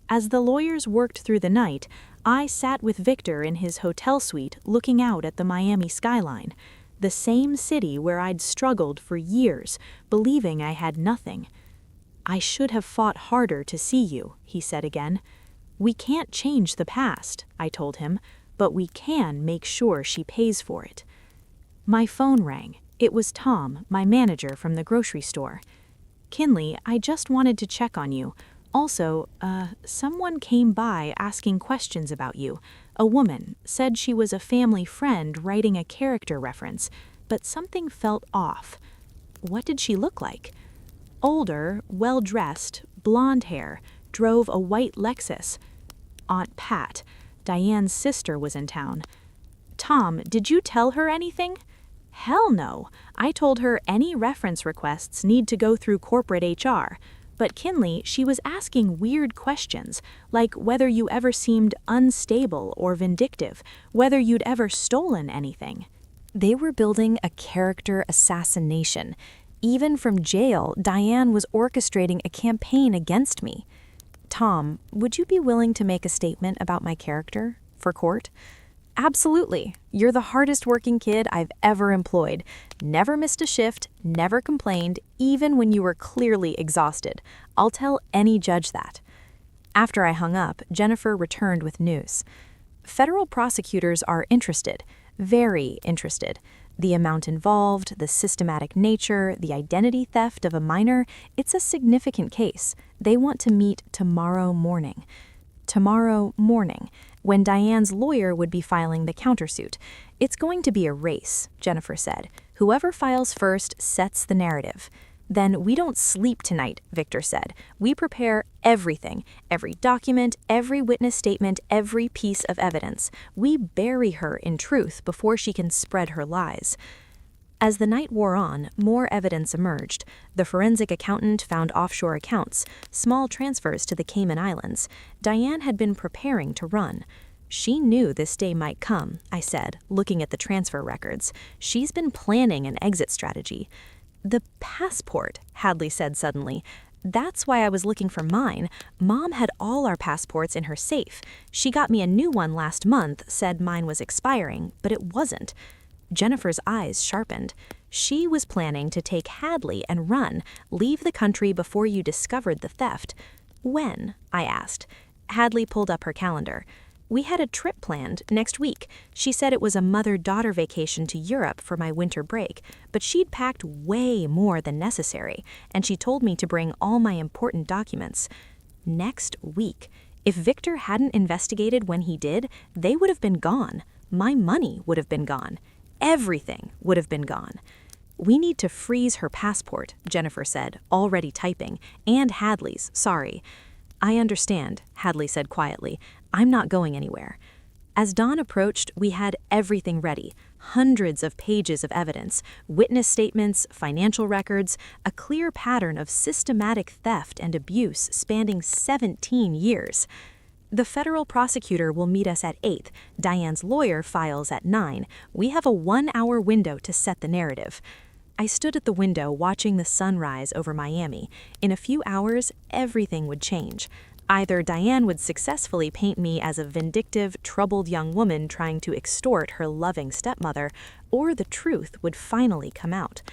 As the lawyers worked through the night, I sat with Victor in his hotel suite looking out at the Miami skyline, the same city where I'd struggled for years, believing I had nothing. I should have fought harder to see you, he said again. We can't change the past, I told him, but we can make sure she pays for it. My phone rang. It was Tom, my manager from the grocery store. Kinley, I just wanted to check on you. Also, someone came by asking questions about you. A woman said she was a family friend writing a character reference, but something felt off. What did she look like? Older, well-dressed, blonde hair, drove a white Lexus. Aunt Pat, Diane's sister, was in town. Tom, did you tell her anything? Hell no. I told her any reference requests need to go through corporate HR. But Kinley, she was asking weird questions, like whether you ever seemed unstable or vindictive, whether you'd ever stolen anything. They were building a character assassination. Even from jail, Diane was orchestrating a campaign against me. Tom, would you be willing to make a statement about my character for court? Absolutely. You're the hardest working kid I've ever employed. Never missed a shift, never complained, even when you were clearly exhausted. I'll tell any judge that. After I hung up, Jennifer returned with news. Federal prosecutors are interested, very interested. The amount involved, the systematic nature, the identity theft of a minor, it's a significant case. They want to meet tomorrow morning. Tomorrow morning, when Diane's lawyer would be filing the countersuit. It's going to be a race, Jennifer said. Whoever files first sets the narrative. Then we don't sleep tonight, Victor said. We prepare everything, every document, every witness statement, every piece of evidence. We bury her in truth before she can spread her lies. As the night wore on, more evidence emerged. The forensic accountant found offshore accounts, small transfers to the Cayman Islands. Diane had been preparing to run. She knew this day might come, I said, looking at the transfer records. She's been planning an exit strategy. The passport, Hadley said suddenly. That's why I was looking for mine. Mom had all our passports in her safe. She got me a new one last month, said mine was expiring, but it wasn't. Jennifer's eyes sharpened. She was planning to take Hadley and run, leave the country before you discovered the theft. When? I asked. Hadley pulled up her calendar. We had a trip planned next week. She said it was a mother-daughter vacation to Europe for my winter break, but she'd packed way more than necessary, and she told me to bring all my important documents. Next week. If Victor hadn't investigated when he did, they would have been gone. My money would have been gone. Everything would have been gone. We need to freeze her passport, Jennifer said, already typing, and Hadley's, sorry. I understand, Hadley said quietly. I'm not going anywhere. As dawn approached, we had everything ready. Hundreds of pages of evidence, witness statements, financial records, a clear pattern of systematic theft and abuse spanning 17 years. The federal prosecutor will meet us at 8. Diane's lawyer files at 9. We have a 1-hour window to set the narrative. I stood at the window watching the sunrise over Miami. In a few hours, everything would change. Either Diane would successfully paint me as a vindictive, troubled young woman trying to extort her loving stepmother, or the truth would finally come out.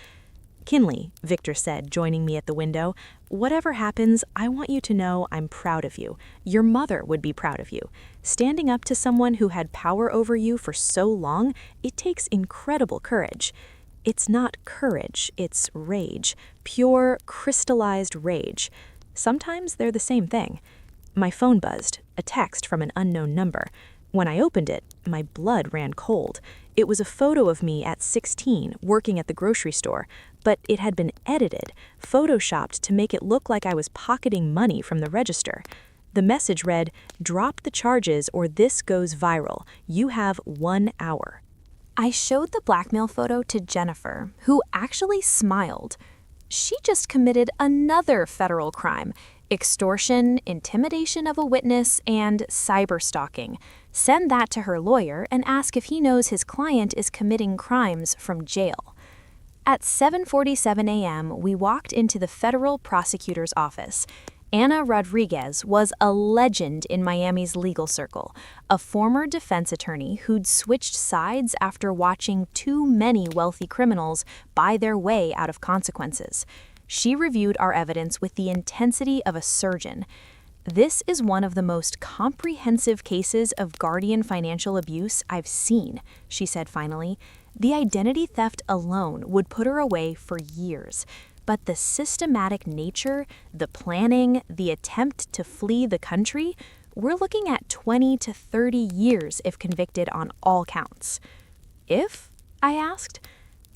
Kinley, Victor said, joining me at the window, whatever happens, I want you to know I'm proud of you. Your mother would be proud of you. Standing up to someone who had power over you for so long, it takes incredible courage. It's not courage, it's rage. Pure, crystallized rage. Sometimes they're the same thing. My phone buzzed, a text from an unknown number. When I opened it, my blood ran cold. It was a photo of me at 16, working at the grocery store, but it had been edited, photoshopped to make it look like I was pocketing money from the register. The message read, "Drop the charges or this goes viral. You have 1 hour." I showed the blackmail photo to Jennifer, who actually smiled. She just committed another federal crime: extortion, intimidation of a witness, and cyberstalking. Send that to her lawyer and ask if he knows his client is committing crimes from jail. At 7:47 a.m., we walked into the federal prosecutor's office. Anna Rodriguez was a legend in Miami's legal circle, a former defense attorney who'd switched sides after watching too many wealthy criminals buy their way out of consequences. She reviewed our evidence with the intensity of a surgeon. This is one of the most comprehensive cases of guardian financial abuse I've seen, she said finally. The identity theft alone would put her away for years. But the systematic nature, the planning, the attempt to flee the country, we're looking at 20 to 30 years if convicted on all counts. If? I asked.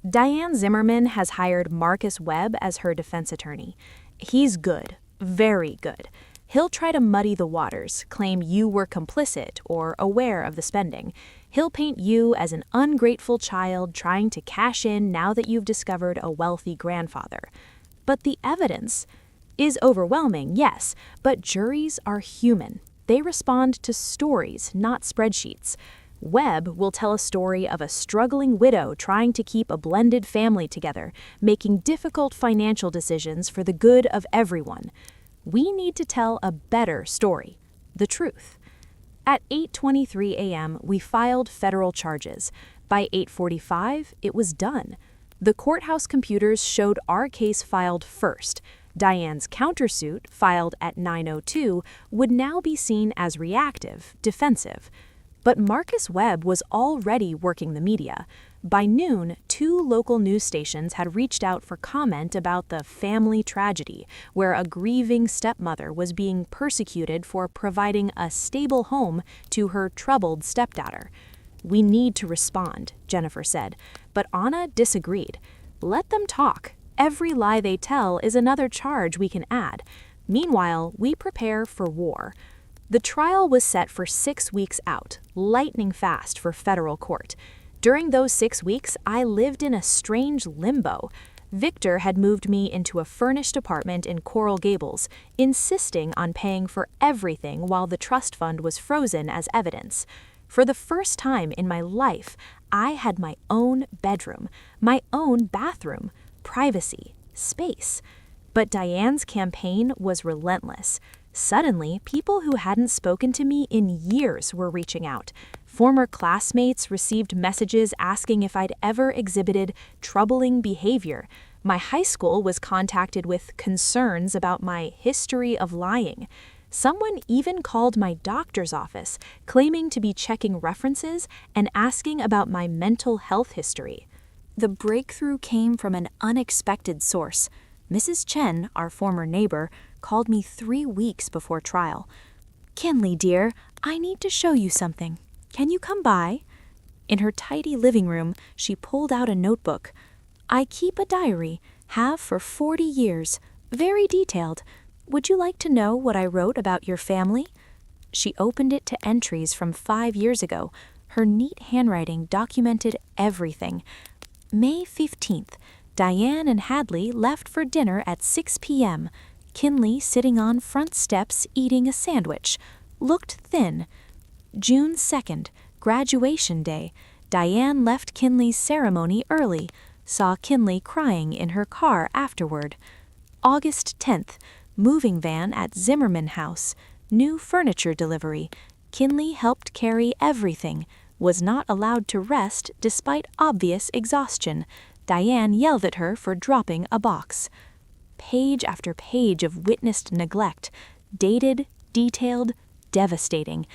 Diane Zimmerman has hired Marcus Webb as her defense attorney. He's good, very good. He'll try to muddy the waters, claim you were complicit or aware of the spending. He'll paint you as an ungrateful child trying to cash in now that you've discovered a wealthy grandfather. But the evidence is overwhelming, yes, but juries are human. They respond to stories, not spreadsheets. Webb will tell a story of a struggling widow trying to keep a blended family together, making difficult financial decisions for the good of everyone. We need to tell a better story, the truth. At 8:23 a.m., we filed federal charges. By 8:45, it was done. The courthouse computers showed our case filed first. Diane's countersuit, filed at 9:02, would now be seen as reactive, defensive. But Marcus Webb was already working the media. By noon, 2 local news stations had reached out for comment about the family tragedy, where a grieving stepmother was being persecuted for providing a stable home to her troubled stepdaughter. We need to respond, Jennifer said, but Anna disagreed. Let them talk. Every lie they tell is another charge we can add. Meanwhile, we prepare for war. The trial was set for 6 weeks out, lightning fast for federal court. During those 6 weeks, I lived in a strange limbo. Victor had moved me into a furnished apartment in Coral Gables, insisting on paying for everything while the trust fund was frozen as evidence. For the first time in my life, I had my own bedroom, my own bathroom, privacy, space. But Diane's campaign was relentless. Suddenly, people who hadn't spoken to me in years were reaching out. Former classmates received messages asking if I'd ever exhibited troubling behavior. My high school was contacted with concerns about my history of lying. Someone even called my doctor's office, claiming to be checking references and asking about my mental health history. The breakthrough came from an unexpected source. Mrs. Chen, our former neighbor, called me 3 weeks before trial. "Kinley, dear, I need to show you something. Can you come by?" In her tidy living room, she pulled out a notebook. "I keep a diary, have for 40 years, very detailed. Would you like to know what I wrote about your family?" She opened it to entries from 5 years ago. Her neat handwriting documented everything. May 15th, Diane and Hadley left for dinner at 6 p.m. Kinley sitting on front steps eating a sandwich. Looked thin. June 2nd, graduation day. Diane left Kinley's ceremony early. Saw Kinley crying in her car afterward. August 10th, moving van at Zimmerman House. New furniture delivery. Kinley helped carry everything. Was not allowed to rest despite obvious exhaustion. Diane yelled at her for dropping a box. Page after page of witnessed neglect. Dated, detailed, devastating.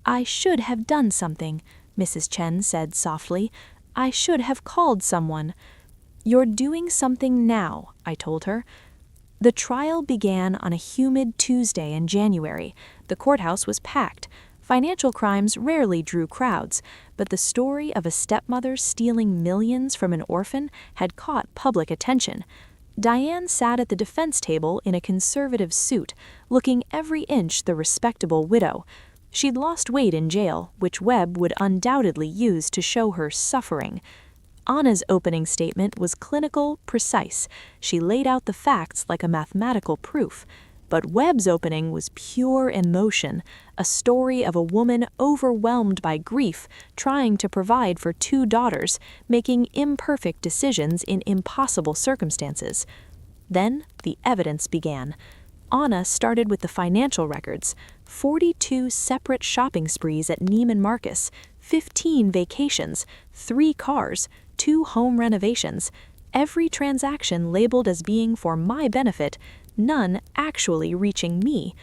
"I should have done something," Mrs. Chen said softly. "I should have called someone." "You're doing something now," I told her. The trial began on a humid Tuesday in January. The courthouse was packed. Financial crimes rarely drew crowds, but the story of a stepmother stealing millions from an orphan had caught public attention. Diane sat at the defense table in a conservative suit, looking every inch the respectable widow. She'd lost weight in jail, which Webb would undoubtedly use to show her suffering. Anna's opening statement was clinical, precise. She laid out the facts like a mathematical proof. But Webb's opening was pure emotion, a story of a woman overwhelmed by grief, trying to provide for 2 daughters, making imperfect decisions in impossible circumstances. Then the evidence began. Anna started with the financial records: 42 separate shopping sprees at Neiman Marcus, 15 vacations, 3 cars, 2 home renovations, every transaction labeled as being for my benefit, none actually reaching me.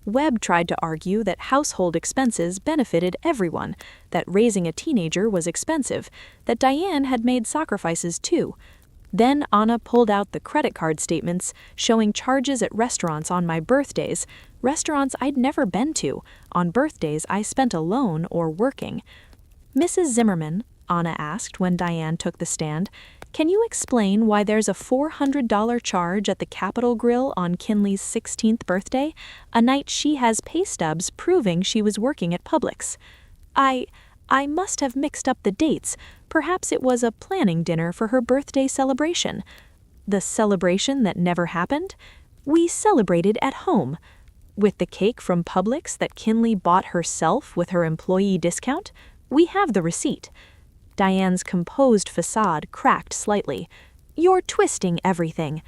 Webb tried to argue that household expenses benefited everyone, that raising a teenager was expensive, that Diane had made sacrifices too. Then Anna pulled out the credit card statements showing charges at restaurants on my birthdays, restaurants I'd never been to, on birthdays I spent alone or working. "Mrs. Zimmerman," Anna asked when Diane took the stand, "can you explain why there's a $400 charge at the Capitol Grill on Kinley's 16th birthday, a night she has pay stubs proving she was working at Publix?" I must have mixed up the dates. Perhaps it was a planning dinner for her birthday celebration." "The celebration that never happened?" "We celebrated at home." "With the cake from Publix that Kinley bought herself with her employee discount? We have the receipt." Diane's composed facade cracked slightly. "You're twisting everything."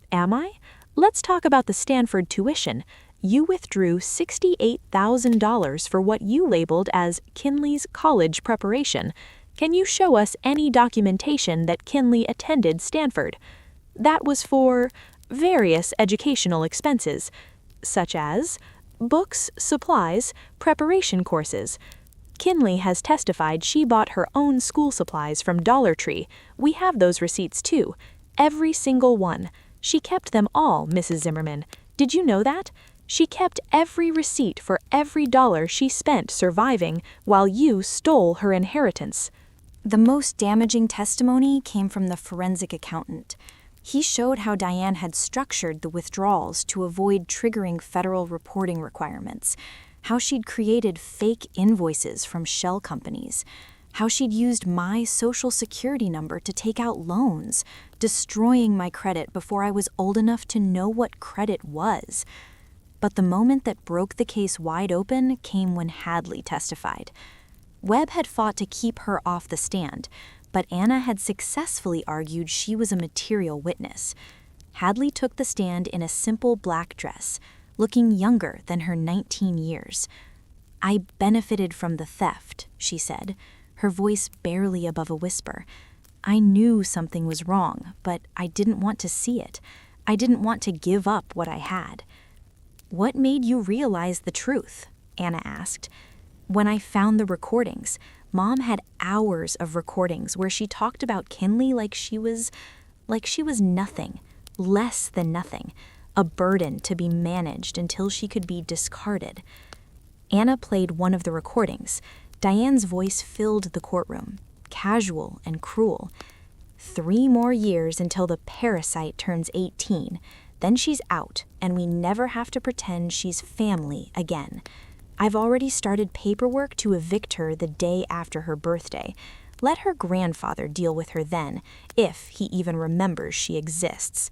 "Am I? Let's talk about the Stanford tuition. You withdrew $68,000 for what you labeled as Kinley's college preparation. Can you show us any documentation that Kinley attended Stanford?" "That was for various educational expenses, such as books, supplies, preparation courses. Kinley has testified she bought her own school supplies from Dollar Tree. We have those receipts too. Every single one. She kept them all, Mrs. Zimmerman. Did you know that? She kept every receipt for every dollar she spent surviving while you stole her inheritance." The most damaging testimony came from the forensic accountant. He showed how Diane had structured the withdrawals to avoid triggering federal reporting requirements, how she'd created fake invoices from shell companies, how she'd used my social security number to take out loans, destroying my credit before I was old enough to know what credit was. But the moment that broke the case wide open came when Hadley testified. Webb had fought to keep her off the stand, but Anna had successfully argued she was a material witness. Hadley took the stand in a simple black dress, looking younger than her 19 years. "I benefited from the theft," she said, her voice barely above a whisper. "I knew something was wrong, but I didn't want to see it. I didn't want to give up what I had." "What made you realize the truth?" Anna asked. "When I found the recordings, Mom had hours of recordings where she talked about Kinley like she was nothing, less than nothing, a burden to be managed until she could be discarded. Anna played one of the recordings. Diane's voice filled the courtroom, casual and cruel. 3 more years until the parasite turns 18. Then she's out, and we never have to pretend she's family again. I've already started paperwork to evict her the day after her birthday. Let her grandfather deal with her then, if he even remembers she exists.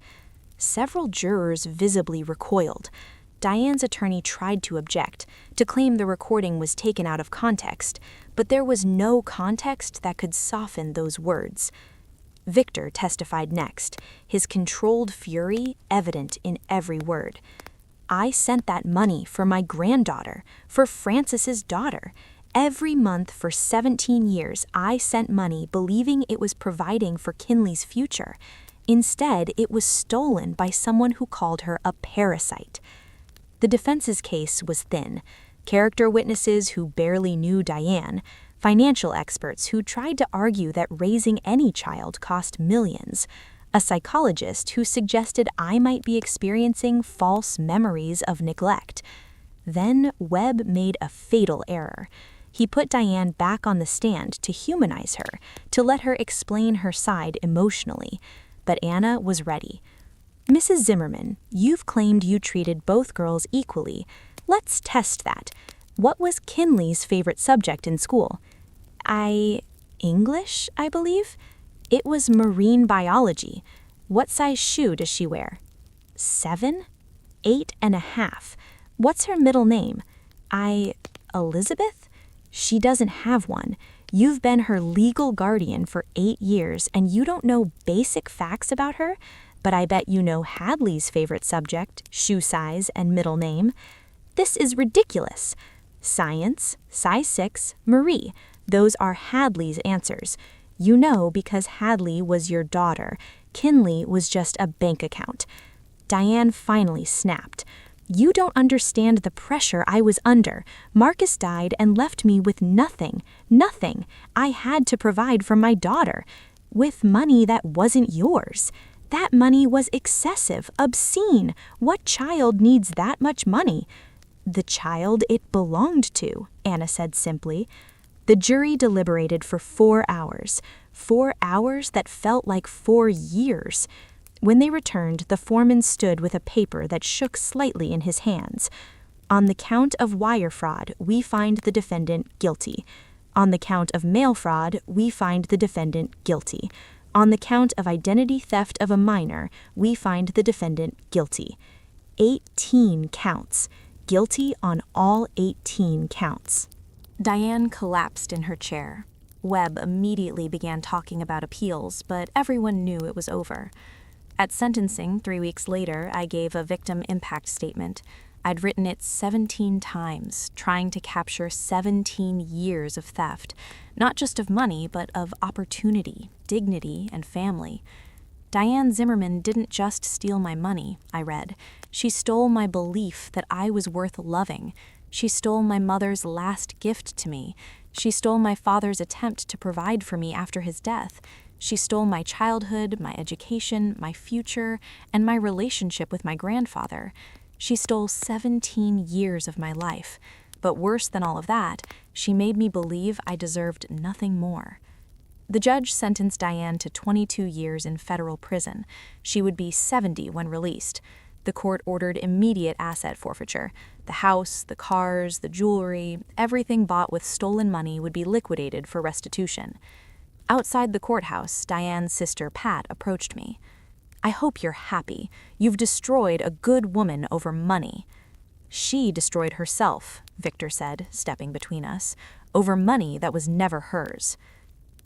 Several jurors visibly recoiled. Diane's attorney tried to object, to claim the recording was taken out of context, but there was no context that could soften those words. Victor testified next, his controlled fury evident in every word. I sent that money for my granddaughter, for Francis's daughter. Every month for 17 years, I sent money believing it was providing for Kinley's future. Instead, it was stolen by someone who called her a parasite. The defense's case was thin. Character witnesses who barely knew Diane, financial experts who tried to argue that raising any child cost millions, a psychologist who suggested I might be experiencing false memories of neglect. Then Webb made a fatal error. He put Diane back on the stand to humanize her, to let her explain her side emotionally. But Anna was ready. Mrs. Zimmerman, you've claimed you treated both girls equally. Let's test that. What was Kinley's favorite subject in school? English, I believe? It was marine biology. What size shoe does she wear? 7? 8.5. What's her middle name? Elizabeth? She doesn't have one. You've been her legal guardian for 8 years and you don't know basic facts about her? But I bet you know Hadley's favorite subject, shoe size, and middle name. This is ridiculous. Science, size 6, Marie. Those are Hadley's answers. You know because Hadley was your daughter. Kinley was just a bank account. Diane finally snapped. You don't understand the pressure I was under. Marcus died and left me with nothing. Nothing. I had to provide for my daughter. With money that wasn't yours. That money was excessive, obscene. What child needs that much money? The child it belonged to, Anna said simply. The jury deliberated for 4 hours. 4 hours that felt like 4 years. When they returned, the foreman stood with a paper that shook slightly in his hands. On the count of wire fraud, we find the defendant guilty. On the count of mail fraud, we find the defendant guilty. On the count of identity theft of a minor, we find the defendant guilty. 18 counts. Guilty on all 18 counts. Diane collapsed in her chair. Webb immediately began talking about appeals, but everyone knew it was over. At sentencing 3 weeks later, I gave a victim impact statement. I'd written it 17 times, trying to capture 17 years of theft, not just of money, but of opportunity, dignity, and family. Diane Zimmerman didn't just steal my money, I read. She stole my belief that I was worth loving. She stole my mother's last gift to me. She stole my father's attempt to provide for me after his death. She stole my childhood, my education, my future, and my relationship with my grandfather. She stole 17 years of my life. But worse than all of that, she made me believe I deserved nothing more. The judge sentenced Diane to 22 years in federal prison. She would be 70 when released. The court ordered immediate asset forfeiture. The house, the cars, the jewelry, everything bought with stolen money would be liquidated for restitution. Outside the courthouse, Diane's sister Pat approached me. I hope you're happy. You've destroyed a good woman over money. She destroyed herself, Victor said, stepping between us, over money that was never hers.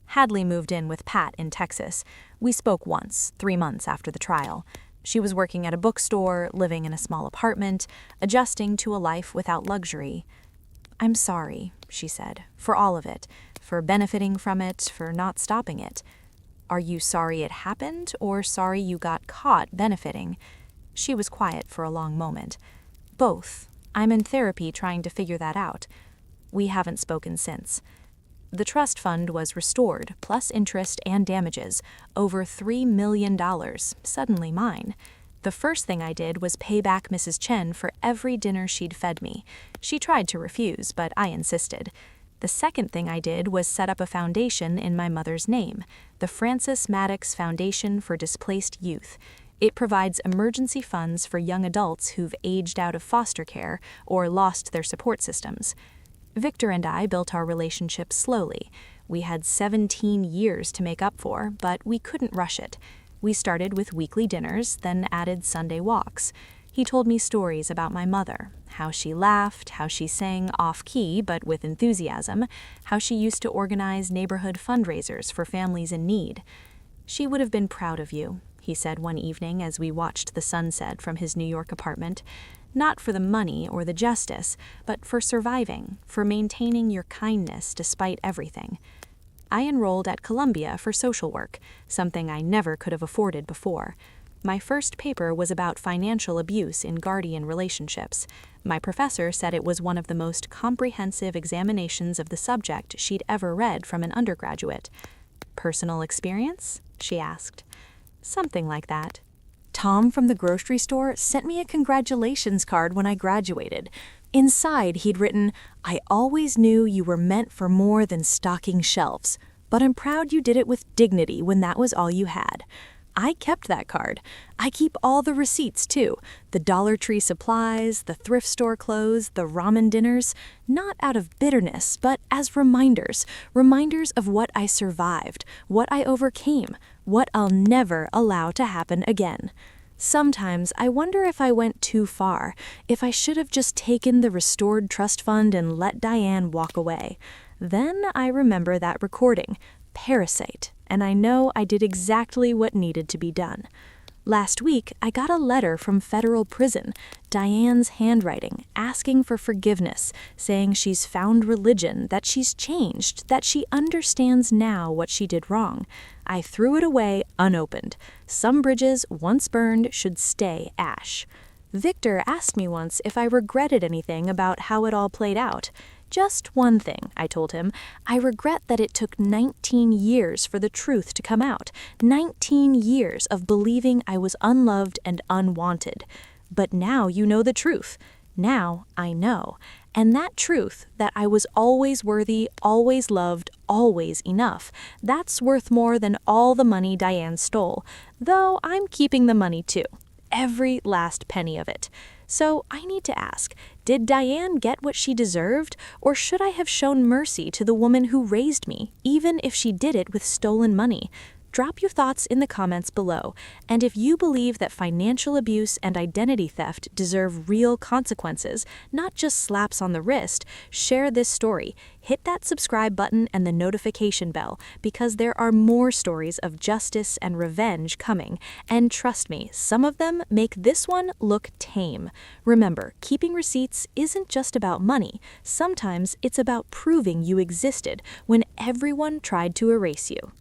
Hadley moved in with Pat in Texas. We spoke once, 3 months after the trial. She was working at a bookstore, living in a small apartment, adjusting to a life without luxury. I'm sorry, she said, for all of it, for benefiting from it, for not stopping it. Are you sorry it happened, or sorry you got caught benefiting? She was quiet for a long moment. Both. I'm in therapy trying to figure that out. We haven't spoken since. The trust fund was restored, plus interest and damages, over $3 million, suddenly mine. The first thing I did was pay back Mrs. Chen for every dinner she'd fed me. She tried to refuse, but I insisted. The second thing I did was set up a foundation in my mother's name, the Victor Maddox Foundation for Displaced Youth. It provides emergency funds for young adults who've aged out of foster care or lost their support systems. Victor and I built our relationship slowly. We had 17 years to make up for, but we couldn't rush it. We started with weekly dinners, then added Sunday walks. He told me stories about my mother, how she laughed, how she sang off-key but with enthusiasm, how she used to organize neighborhood fundraisers for families in need. "She would have been proud of you," he said one evening as we watched the sunset from his New York apartment. "Not for the money or the justice, but for surviving, for maintaining your kindness despite everything." I enrolled at Columbia for social work, something I never could have afforded before. My first paper was about financial abuse in guardian relationships. My professor said it was one of the most comprehensive examinations of the subject she'd ever read from an undergraduate. "Personal experience?" she asked. "Something like that." Tom from the grocery store sent me a congratulations card when I graduated. Inside, he'd written, "I always knew you were meant for more than stocking shelves, but I'm proud you did it with dignity when that was all you had." I kept that card. I keep all the receipts, too. The Dollar Tree supplies, the thrift store clothes, the ramen dinners. Not out of bitterness, but as reminders. Reminders of what I survived, what I overcame, what I'll never allow to happen again. Sometimes I wonder if I went too far, if I should have just taken the restored trust fund and let Diane walk away. Then I remember that recording, Parasite, and I know I did exactly what needed to be done. Last week, I got a letter from federal prison, Diane's handwriting, asking for forgiveness, saying she's found religion, that she's changed, that she understands now what she did wrong. I threw it away unopened. Some bridges, once burned, should stay ash. Victor asked me once if I regretted anything about how it all played out. "Just one thing," I told him. "I regret that it took 19 years for the truth to come out. 19 years of believing I was unloved and unwanted. But now you know the truth. Now I know. And that truth, that I was always worthy, always loved, always enough, that's worth more than all the money Diane stole. Though I'm keeping the money too. Every last penny of it. So I need to ask, did Diane get what she deserved, or should I have shown mercy to the woman who raised me, even if she did it with stolen money? Drop your thoughts in the comments below, and if you believe that financial abuse and identity theft deserve real consequences, not just slaps on the wrist, share this story. Hit that subscribe button and the notification bell, because there are more stories of justice and revenge coming, and trust me, some of them make this one look tame. Remember, keeping receipts isn't just about money. Sometimes it's about proving you existed when everyone tried to erase you.